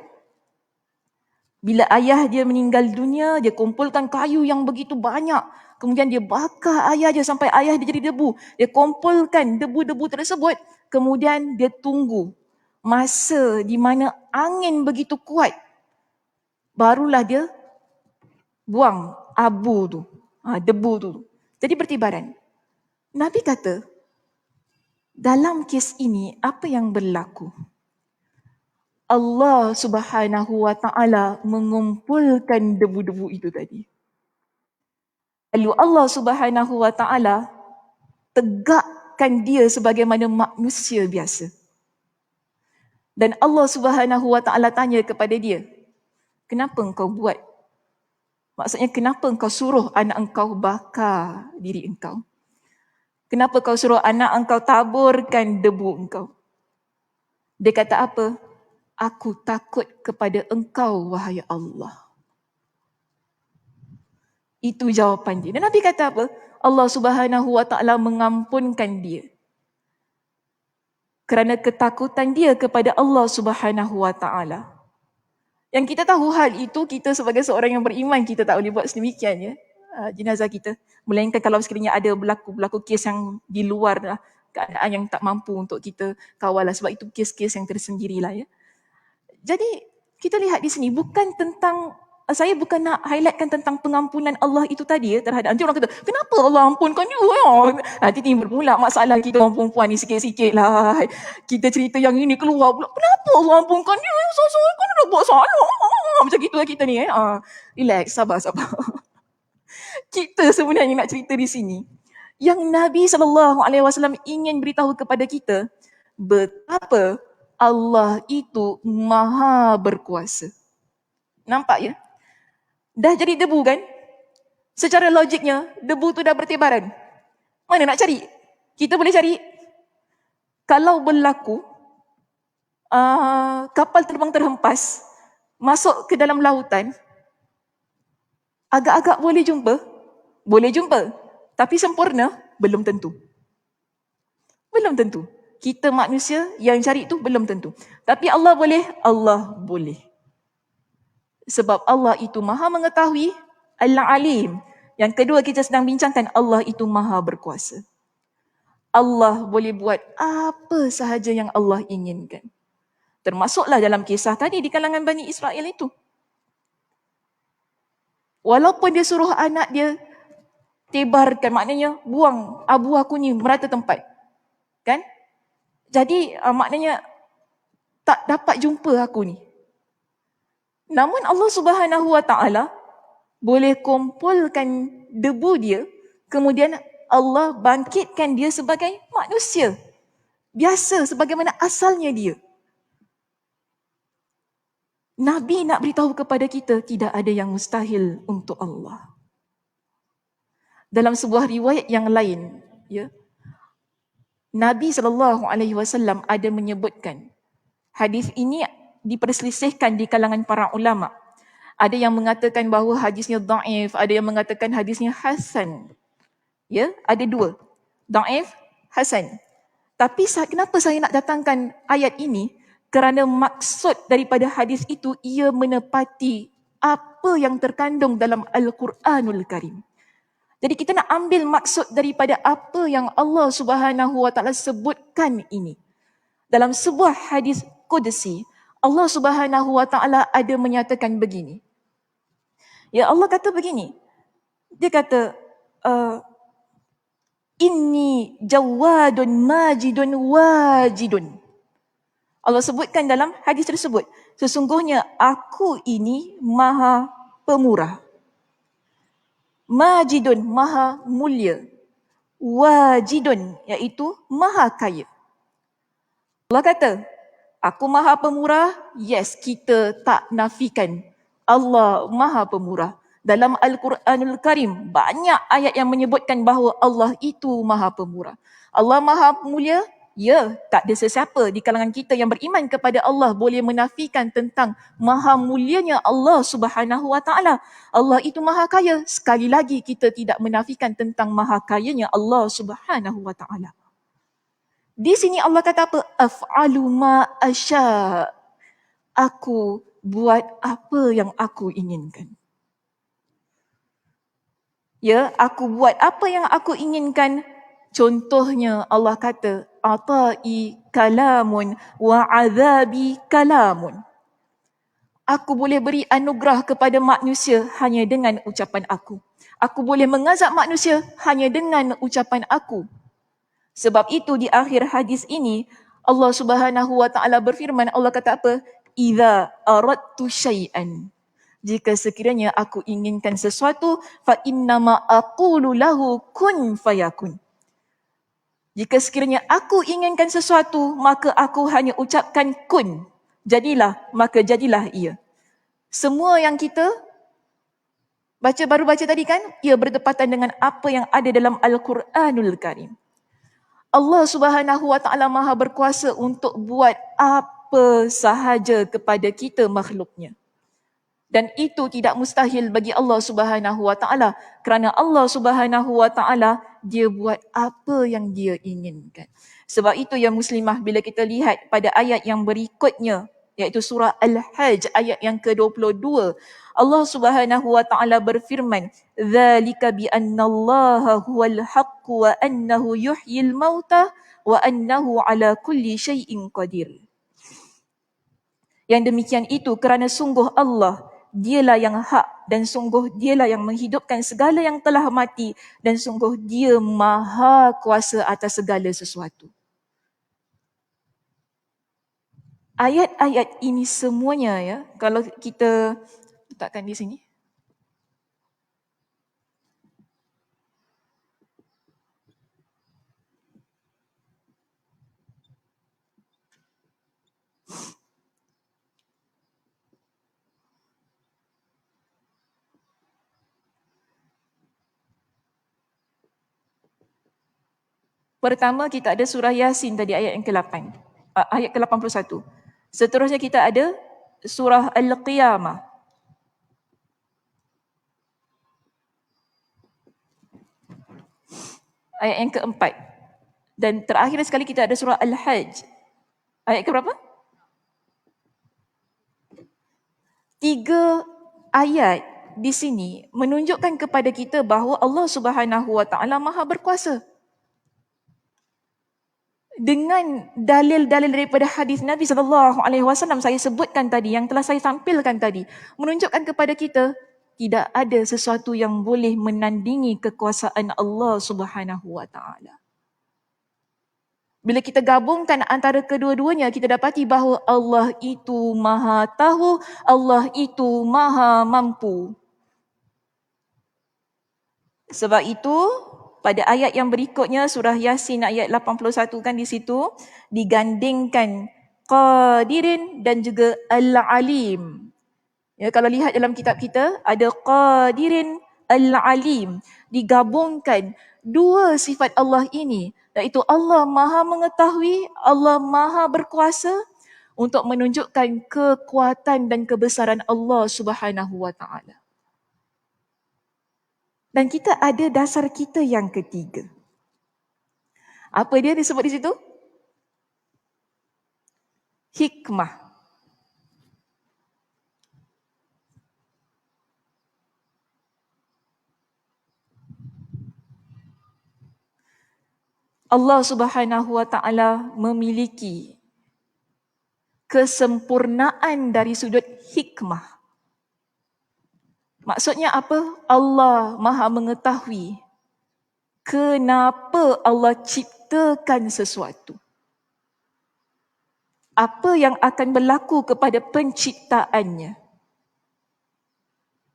Bila ayah dia meninggal dunia, dia kumpulkan kayu yang begitu banyak. Kemudian dia bakar ayah dia sampai ayah dia jadi debu. Dia kumpulkan debu-debu tersebut. Kemudian dia tunggu masa di mana angin begitu kuat. Barulah dia buang abu tu, debu tu. Jadi bertibaran. Nabi kata, dalam kes ini apa yang berlaku? Allah Subhanahu wa ta'ala mengumpulkan debu-debu itu tadi. Lalu Allah Subhanahu wa ta'ala tegakkan dia sebagaimana manusia biasa. Dan Allah Subhanahu wa ta'ala tanya kepada dia, kenapa engkau buat? Maksudnya kenapa engkau suruh anak engkau bakar diri engkau? Kenapa kau suruh anak engkau taburkan debu engkau? Dia kata apa? Aku takut kepada engkau, wahai Allah. Itu jawapan dia. Dan Nabi kata apa? Allah Subhanahu wa ta'ala mengampunkan dia. Kerana ketakutan dia kepada Allah Subhanahu wa ta'ala. Yang kita tahu hal itu, kita sebagai seorang yang beriman, kita tak boleh buat sedemikian ya. Jenazah kita. Melainkan kalau sekiranya ada berlaku kes yang di luar lah, keadaan yang tak mampu untuk kita kawal lah. Sebab itu kes-kes yang tersendirilah ya. Jadi kita lihat di sini bukan tentang, saya bukan nak highlightkan tentang pengampunan Allah itu tadi ya terhadap. Nanti orang kata, kenapa Allah ampunkan you? Nanti timbul pula masalah kita orang perempuan ni sikit-sikit lah. Kita cerita yang ini keluar pula, kenapa Allah ampunkan you? Seorang kan dah buat salah. Macam gitulah kita ni. Relax, sabar. Kita sebenarnya nak cerita di sini. Yang Nabi SAW ingin beritahu kepada kita, betapa Allah itu maha berkuasa. Nampak ya? Dah jadi debu kan? Secara logiknya, debu tu dah bertebaran. Mana nak cari? Kita boleh cari. Kalau berlaku, kapal terbang terhempas, masuk ke dalam lautan, agak-agak boleh jumpa. Boleh jumpa. Tapi sempurna, belum tentu. Belum tentu. Kita manusia yang cari tu belum tentu. Tapi Allah boleh? Allah boleh. Sebab Allah itu maha mengetahui, Al-Alim. Yang kedua kita sedang bincangkan, Allah itu maha berkuasa. Allah boleh buat apa sahaja yang Allah inginkan. Termasuklah dalam kisah tadi di kalangan Bani Israel itu. Walaupun dia suruh anak dia tebarkan, maknanya buang abu aku ni merata tempat. Kan? Jadi maknanya tak dapat jumpa aku ni. Namun Allah Subhanahu wa ta'ala boleh kumpulkan debu dia, kemudian Allah bangkitkan dia sebagai manusia biasa sebagaimana asalnya dia. Nabi nak beritahu kepada kita, tidak ada yang mustahil untuk Allah. Dalam sebuah riwayat yang lain, ya, Nabi SAW ada menyebutkan, hadis ini diperselisihkan di kalangan para ulama. Ada yang mengatakan bahawa hadisnya dhaif, ada yang mengatakan hadisnya hasan. Ya, ada dua. Dhaif, hasan. Tapi kenapa saya nak datangkan ayat ini? Kerana maksud daripada hadis itu ia menepati apa yang terkandung dalam Al-Quranul Karim. Jadi kita nak ambil maksud daripada apa yang Allah Subhanahu Wa Taala sebutkan ini. Dalam sebuah hadis qudsi, Allah Subhanahu Wa Taala ada menyatakan begini. Ya, Allah kata begini. Dia kata, Inni jawadun majidun wajidun. Allah sebutkan dalam hadis tersebut, sesungguhnya aku ini maha pemurah. Majidun, maha mulia. Wajidun, iaitu maha kaya. Allah kata, aku maha pemurah. Yes, kita tak nafikan Allah maha pemurah. Dalam Al-Quranul Karim, banyak ayat yang menyebutkan bahawa Allah itu maha pemurah. Allah maha mulia. Ya, tak ada sesiapa di kalangan kita yang beriman kepada Allah boleh menafikan tentang maha mulianya Allah Subhanahu Wa Taala. Allah itu maha kaya. Sekali lagi kita tidak menafikan tentang maha kayanya Allah Subhanahu Wa Taala. Di sini Allah kata apa? Af'alu ma asya. Aku buat apa yang aku inginkan. Ya, aku buat apa yang aku inginkan. Contohnya Allah kata, Ata'i kalamun wa azabi kalamun. Aku boleh beri anugerah kepada manusia hanya dengan ucapan aku. Aku boleh mengazab manusia hanya dengan ucapan aku. Sebab itu di akhir hadis ini, Allah Subhanahu Wa Taala berfirman, Allah kata apa? Idza aradtu syai'an. Jika sekiranya aku inginkan sesuatu, fa innama aqulu lahu kun fayakun. Jika sekiranya aku inginkan sesuatu, maka aku hanya ucapkan kun. Jadilah, maka jadilah ia. Semua yang kita baru baca tadi kan, ia bertepatan dengan apa yang ada dalam Al-Quranul Karim. Allah Subhanahu Wa Taala Maha berkuasa untuk buat apa sahaja kepada kita makhluknya. Dan itu tidak mustahil bagi Allah Subhanahu Wa Taala, kerana Allah Subhanahu Wa Taala dia buat apa yang dia inginkan. Sebab itu ya muslimah, bila kita lihat pada ayat yang berikutnya, iaitu surah Al-Hajj ayat yang ke-22, Allah Subhanahu Wa Taala berfirman, "Dzalika bi annallaha huwal haqq wa annahu yuhyil mauta wa annahu ala kulli syai'in qadir." Yang demikian itu kerana sungguh Allah, dialah yang hak dan sungguh dialah yang menghidupkan segala yang telah mati dan sungguh dia maha kuasa atas segala sesuatu. Ayat-ayat ini semuanya ya, kalau kita letakkan di sini. Pertama kita ada surah Yasin tadi ayat yang ke-8. Ayat ke-81. Seterusnya kita ada surah Al-Qiyamah. Ayat yang ke-4. Dan terakhir sekali kita ada surah Al-Hajj. Ayat ke berapa? 3 ayat di sini menunjukkan kepada kita bahawa Allah Subhanahu Wa Taala Maha berkuasa. Dengan dalil-dalil daripada hadis Nabi SAW saya sebutkan tadi, yang telah saya tampilkan tadi, menunjukkan kepada kita tidak ada sesuatu yang boleh menandingi kekuasaan Allah Subhanahu Wa Taala. Bila kita gabungkan antara kedua-duanya, kita dapati bahawa Allah itu Maha Tahu, Allah itu Maha Mampu. Sebab itu, pada ayat yang berikutnya, surah Yasin ayat 81 kan di situ, digandingkan Qadirin dan juga Al-Alim. Ya, kalau lihat dalam kitab kita, ada Qadirin, Al-Alim. Digabungkan dua sifat Allah ini, iaitu Allah Maha Mengetahui, Allah Maha Berkuasa, untuk menunjukkan kekuatan dan kebesaran Allah Subhanahu Wa Taala. Dan kita ada dasar kita yang ketiga. Apa dia disebut di situ? Hikmah. Allah Subhanahu wa taala memiliki kesempurnaan dari sudut hikmah. Maksudnya apa? Allah Maha mengetahui kenapa Allah ciptakan sesuatu. Apa yang akan berlaku kepada penciptaannya.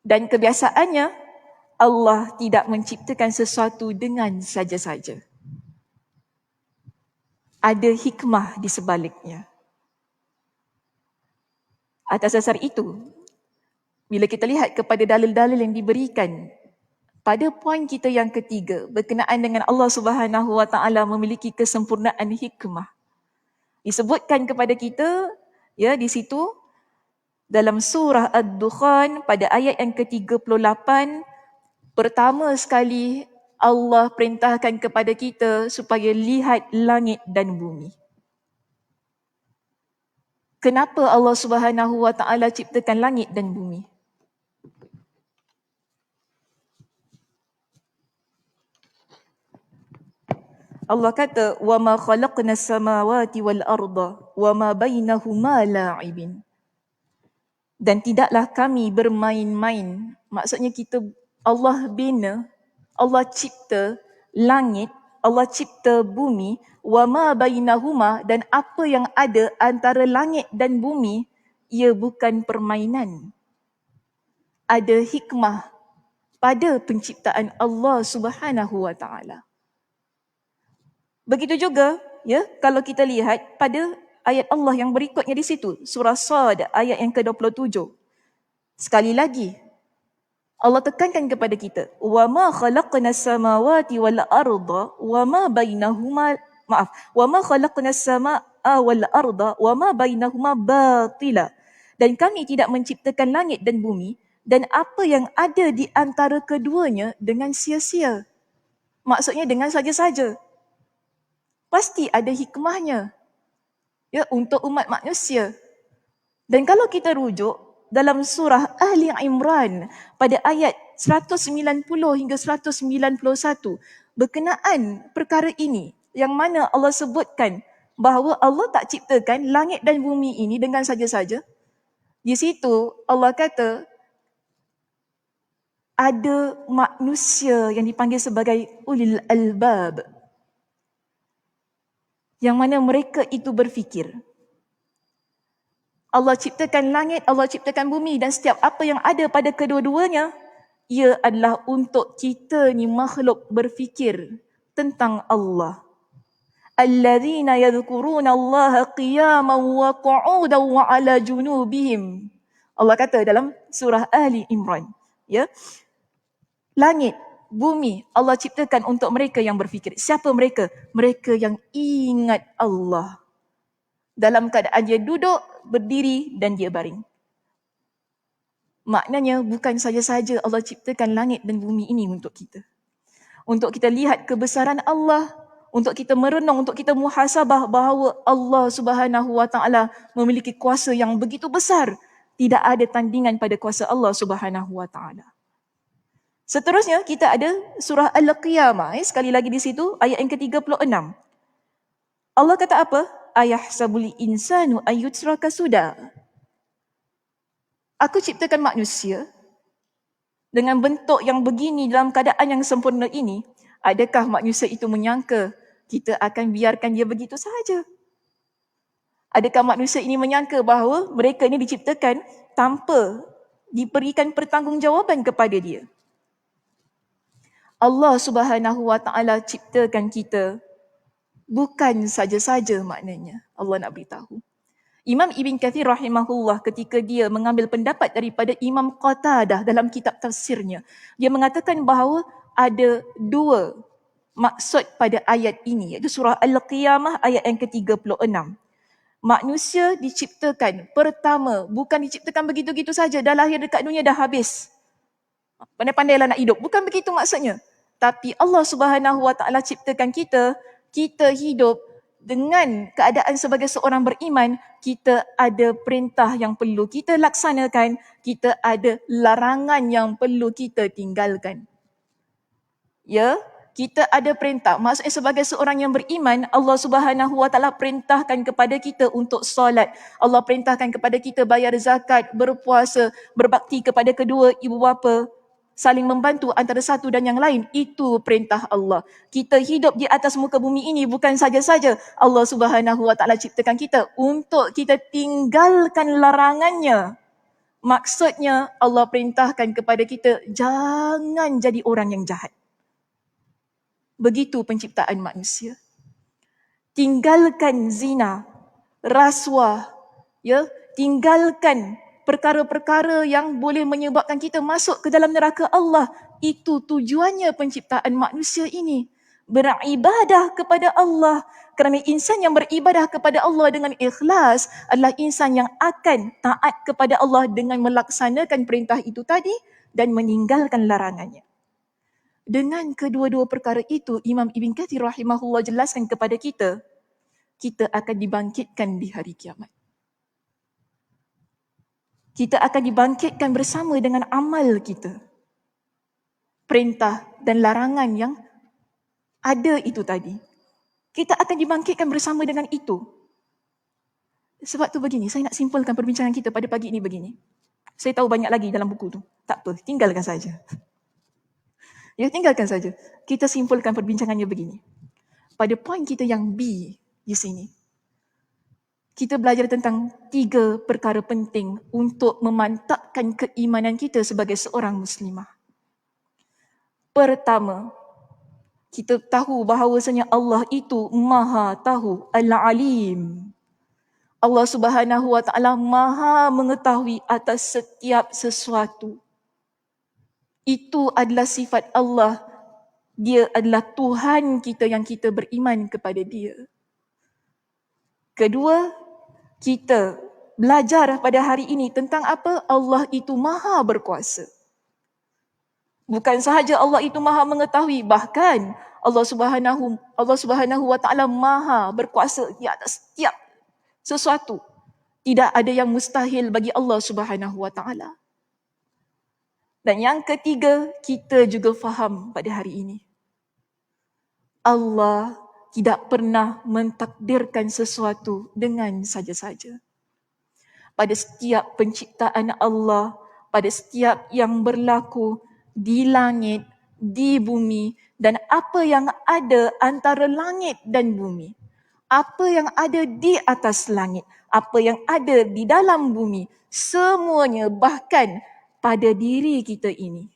Dan kebiasaannya, Allah tidak menciptakan sesuatu dengan saja-saja. Ada hikmah di sebaliknya. Atas dasar itu, bila kita lihat kepada dalil-dalil yang diberikan pada poin kita yang ketiga berkenaan dengan Allah Subhanahu wa taala memiliki kesempurnaan hikmah. Disebutkan kepada kita ya di situ dalam surah Ad-Dukhan pada ayat yang ke-38, pertama sekali Allah perintahkan kepada kita supaya lihat langit dan bumi. Kenapa Allah Subhanahu wa taala ciptakan langit dan bumi? Allah kata, "Wa ma khalaqnas samawati wal arda wa ma bainahuma la'ibin." Dan tidaklah kami bermain-main. Maksudnya kita, Allah bina, Allah cipta langit, Allah cipta bumi, wa ma bainahuma, dan apa yang ada antara langit dan bumi, ia bukan permainan. Ada hikmah pada penciptaan Allah Subhanahu wa taala. Begitu juga, ya, kalau kita lihat pada ayat Allah yang berikutnya di situ, surah Sad ayat yang ke-27. Sekali lagi, Allah tekankan kepada kita, wa ma khalaqnas samawati wal arda wa ma bainahuma wa ma khalaqnas samaa wal arda wa ma bainahuma batila. Dan kami tidak menciptakan langit dan bumi dan apa yang ada di antara keduanya dengan sia-sia. Maksudnya dengan saja-saja. Pasti ada hikmahnya ya untuk umat manusia. Dan kalau kita rujuk dalam surah Ali Imran pada ayat 190 hingga 191 berkenaan perkara ini yang mana Allah sebutkan bahawa Allah tak ciptakan langit dan bumi ini dengan saja-saja. Di situ Allah kata ada manusia yang dipanggil sebagai ulil albab, yang mana mereka itu berfikir. Allah ciptakan langit, Allah ciptakan bumi dan setiap apa yang ada pada kedua-duanya, ia adalah untuk kita ni makhluk berfikir tentang Allah. Alladzina yadhkuruna Allah qiyaman wa qu'udan wa ala junubihim. Allah kata dalam surah Ali Imran, ya. Langit, bumi Allah ciptakan untuk mereka yang berfikir. Siapa mereka? Mereka yang ingat Allah. Dalam keadaan dia duduk, berdiri dan dia baring. Maknanya bukan saja-saja Allah ciptakan langit dan bumi ini untuk kita. Untuk kita lihat kebesaran Allah, untuk kita merenung, untuk kita muhasabah bahawa Allah Subhanahu wa taala memiliki kuasa yang begitu besar. Tidak ada tandingan pada kuasa Allah Subhanahu wa taala. Seterusnya kita ada surah Al-Qiyamah. Sekali lagi di situ ayat yang ke-36. Allah kata apa? Ayahsabul insanu ayyutraka suda. Aku ciptakan manusia dengan bentuk yang begini dalam keadaan yang sempurna ini. Adakah manusia itu menyangka kita akan biarkan dia begitu sahaja? Adakah manusia ini menyangka bahawa mereka ini diciptakan tanpa diberikan pertanggungjawaban kepada dia? Allah Subhanahu wa taala ciptakan kita bukan saja-saja maknanya. Allah nak beritahu. Imam Ibn Kathir rahimahullah ketika dia mengambil pendapat daripada Imam Qatadah dalam kitab tafsirnya, dia mengatakan bahawa ada dua maksud pada ayat ini, iaitu surah Al-Qiyamah ayat yang ke-36. Manusia diciptakan pertama, bukan diciptakan begitu-gitu saja, dah lahir dekat dunia dah habis. Pandai-pandailah nak hidup. Bukan begitu maksudnya. Tapi Allah Subhanahu wa taala ciptakan kita kita hidup dengan keadaan sebagai seorang beriman, kita ada perintah yang perlu kita laksanakan, kita ada larangan yang perlu kita tinggalkan. Ya, kita ada perintah. Maksudnya sebagai seorang yang beriman, Allah Subhanahu Wa Taala perintahkan kepada kita untuk solat. Allah perintahkan kepada kita bayar zakat, berpuasa, berbakti kepada kedua ibu bapa, saling membantu antara satu dan yang lain. Itu perintah Allah. Kita hidup di atas muka bumi ini bukan saja-saja Allah Subhanahu Wa Taala ciptakan kita untuk kita tinggalkan larangannya. Maksudnya Allah perintahkan kepada kita jangan jadi orang yang jahat. Begitu penciptaan manusia. Tinggalkan zina, rasuah, ya, tinggalkan perkara-perkara yang boleh menyebabkan kita masuk ke dalam neraka Allah. Itu tujuannya penciptaan manusia ini. Beribadah kepada Allah. Kerana insan yang beribadah kepada Allah dengan ikhlas adalah insan yang akan taat kepada Allah dengan melaksanakan perintah itu tadi dan meninggalkan larangannya. Dengan kedua-dua perkara itu, Imam Ibn Kathir rahimahullah jelaskan kepada kita, kita akan dibangkitkan di hari kiamat. Kita akan dibangkitkan bersama dengan amal kita. Perintah dan larangan yang ada itu tadi. Kita akan dibangkitkan bersama dengan itu. Sebab tu begini, saya nak simpulkan perbincangan kita pada pagi ini begini. Saya tahu banyak lagi dalam buku tu. Tak apa, tinggalkan saja. Ya, tinggalkan saja. Kita simpulkan perbincangannya begini. Pada poin kita yang B di sini, kita belajar tentang 3 perkara penting untuk memantapkan keimanan kita sebagai seorang muslimah. Pertama, kita tahu bahawasanya Allah itu Maha Tahu, Al-Alim. Allah Subhanahu Wa Taala Maha mengetahui atas setiap sesuatu. Itu adalah sifat Allah. Dia adalah Tuhan kita yang kita beriman kepada Dia. Kedua, kita belajar pada hari ini tentang apa? Allah itu Maha berkuasa. Bukan sahaja Allah itu Maha mengetahui, bahkan Allah Subhanahu Wa Taala Maha berkuasa di atas setiap sesuatu. Tidak ada yang mustahil bagi Allah Subhanahu Wa Taala. Dan yang ketiga, kita juga faham pada hari ini. Allah tidak pernah mentakdirkan sesuatu dengan saja-saja. Pada setiap penciptaan Allah, pada setiap yang berlaku di langit, di bumi, dan apa yang ada antara langit dan bumi. Apa yang ada di atas langit, apa yang ada di dalam bumi, semuanya bahkan pada diri kita ini.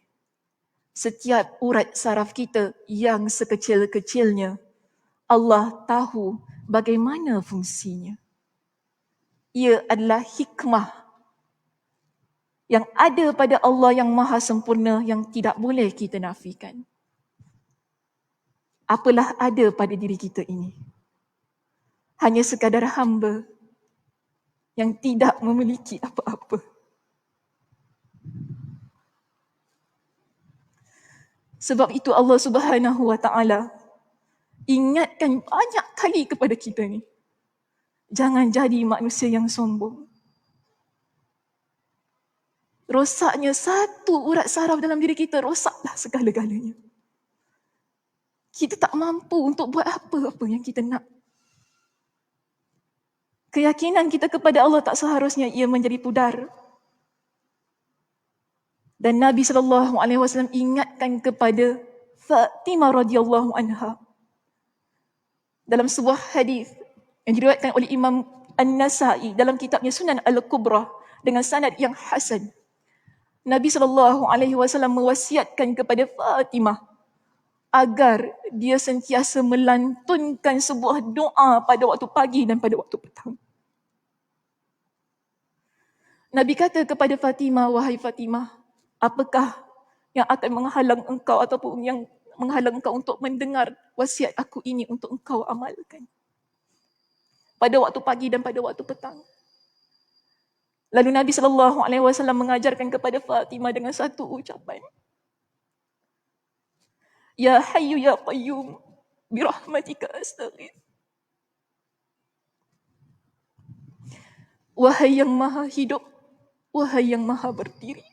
Setiap urat saraf kita yang sekecil-kecilnya, Allah tahu bagaimana fungsinya. Ia adalah hikmah yang ada pada Allah yang maha sempurna yang tidak boleh kita nafikan. Apalah ada pada diri kita ini? Hanya sekadar hamba yang tidak memiliki apa-apa. Sebab itu Allah Subhanahu Wa Taala ingatkan banyak kali kepada kita ni. Jangan jadi manusia yang sombong. Rosaknya satu urat saraf dalam diri kita, rosaklah segala-galanya. Kita tak mampu untuk buat apa-apa yang kita nak. Keyakinan kita kepada Allah tak seharusnya ia menjadi pudar. Dan Nabi SAW ingatkan kepada Fatimah radhiyallahu anha dalam sebuah hadis yang diriwayatkan oleh Imam An-Nasa'i dalam kitabnya Sunan Al-Kubra dengan sanad yang hasan. Nabi SAW mewasiatkan kepada Fatimah agar dia sentiasa melantunkan sebuah doa pada waktu pagi dan pada waktu petang. Nabi kata kepada Fatimah, wahai Fatimah, apakah yang akan menghalang engkau ataupun yang menghalang engkau untuk mendengar wasiat aku ini untuk engkau amalkan pada waktu pagi dan pada waktu petang? Lalu Nabi SAW mengajarkan kepada Fatimah dengan satu ucapan. Ya Hayyu Ya Qayyum, birahmatika astaghith. Wahai yang maha hidup, wahai yang maha berdiri.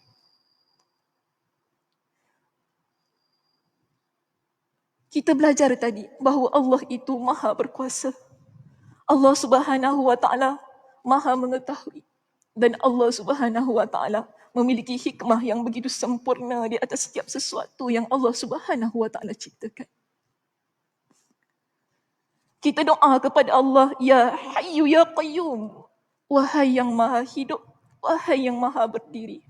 Kita belajar tadi bahawa Allah itu maha berkuasa. Allah Subhanahu wa taala maha mengetahui, dan Allah Subhanahu wa taala memiliki hikmah yang begitu sempurna di atas setiap sesuatu yang Allah Subhanahu wa taala ciptakan. Kita doa kepada Allah, Ya Hayyu Ya Qayyum, wahai yang maha hidup, wahai yang maha berdiri.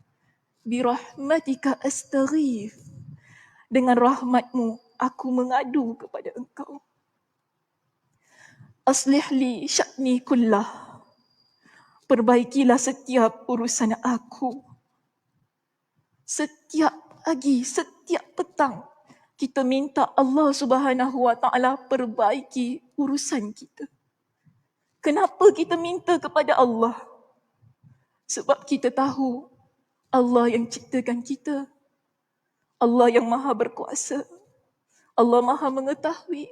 Birahmatika astaghith, dengan rahmatmu aku mengadu kepada engkau. Aslih li sya'ni kullah, perbaikilah setiap urusan aku. Setiap pagi, setiap petang, kita minta Allah Subhanahu wa taala perbaiki urusan kita. Kenapa kita minta kepada Allah? Sebab kita tahu Allah yang ciptakan kita. Allah yang maha berkuasa. Allah maha mengetahui.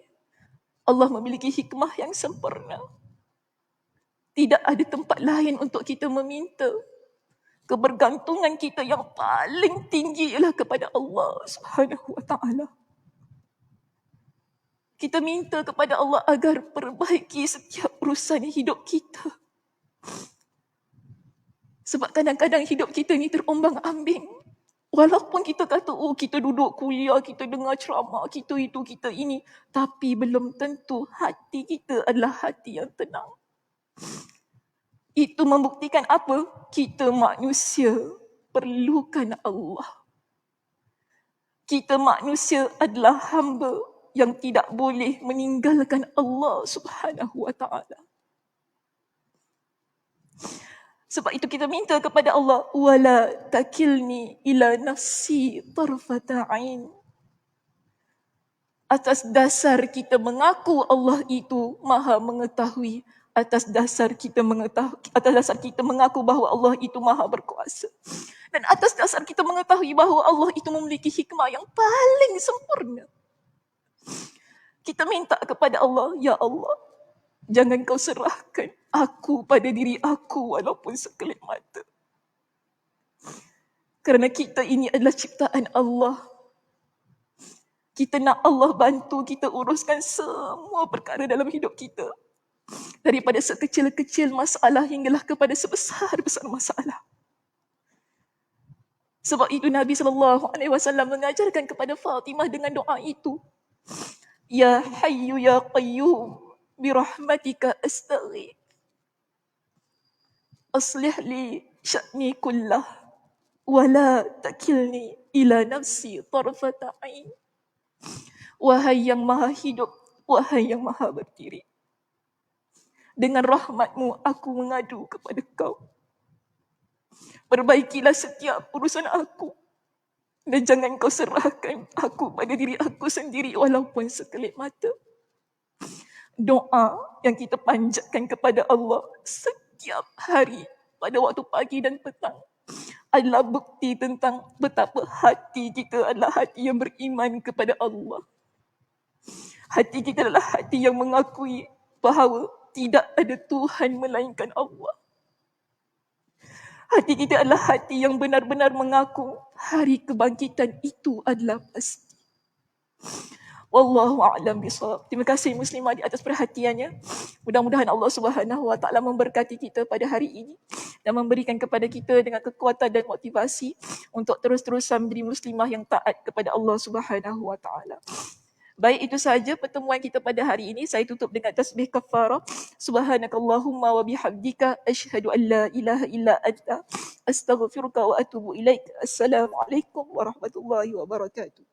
Allah memiliki hikmah yang sempurna. Tidak ada tempat lain untuk kita meminta. Kebergantungan kita yang paling tinggi ialah kepada Allah Subhanahu wa taala. Kita minta kepada Allah agar perbaiki setiap urusan hidup kita. Sebab kadang-kadang hidup kita ni terombang-ambing. Walaupun kita kata, oh kita duduk kuliah, kita dengar ceramah, kita itu, kita ini. Tapi belum tentu hati kita adalah hati yang tenang. Itu membuktikan apa? Kita manusia perlukan Allah. Kita manusia adalah hamba yang tidak boleh meninggalkan Allah Subhanahu wa taala. Sebab itu kita minta kepada Allah, wala takilni ila nafsi tarfata ain. Atas dasar kita mengaku Allah itu maha mengetahui, atas dasar kita mengaku bahawa Allah itu maha berkuasa, dan atas dasar kita mengetahui bahawa Allah itu memiliki hikmah yang paling sempurna. Kita minta kepada Allah, Ya Allah, jangan kau serahkan aku pada diri aku walaupun sekelip mata. Kerana kita ini adalah ciptaan Allah. Kita nak Allah bantu kita uruskan semua perkara dalam hidup kita. Daripada sekecil-kecil masalah hinggalah kepada sebesar-besar masalah. Sebab itu Nabi SAW mengajarkan kepada Fatimah dengan doa itu. Ya Hayyu Ya Qayyum, birahmatika astaghith. Aslih li sya'ni kullah, wala takilni ila nafsi tarfata ain. Wahai yang maha hidup, wahai yang maha berdiri. Dengan rahmatmu aku mengadu kepada kau. Perbaikilah setiap urusan aku. Dan jangan kau serahkan aku pada diri aku sendiri walaupun sekelip mata. Doa yang kita panjatkan kepada Allah setiap hari pada waktu pagi dan petang adalah bukti tentang betapa hati kita adalah hati yang beriman kepada Allah. Hati kita adalah hati yang mengakui bahawa tidak ada Tuhan melainkan Allah. Hati kita adalah hati yang benar-benar mengaku hari kebangkitan itu adalah pasti. Wallahu a'lam bishawab. Terima kasih muslimah di atas perhatiannya. Mudah-mudahan Allah Subhanahu wa taala memberkati kita pada hari ini dan memberikan kepada kita dengan kekuatan dan motivasi untuk terus-terusan menjadi muslimah yang taat kepada Allah Subhanahu wa taala. Baik, itu sahaja pertemuan kita pada hari ini. Saya tutup dengan tasbih kafarah. Subhanakallahumma wa bihamdika asyhadu an la ilaha illa anta astaghfiruka wa atubu ilaik. Assalamualaikum warahmatullahi wabarakatuh.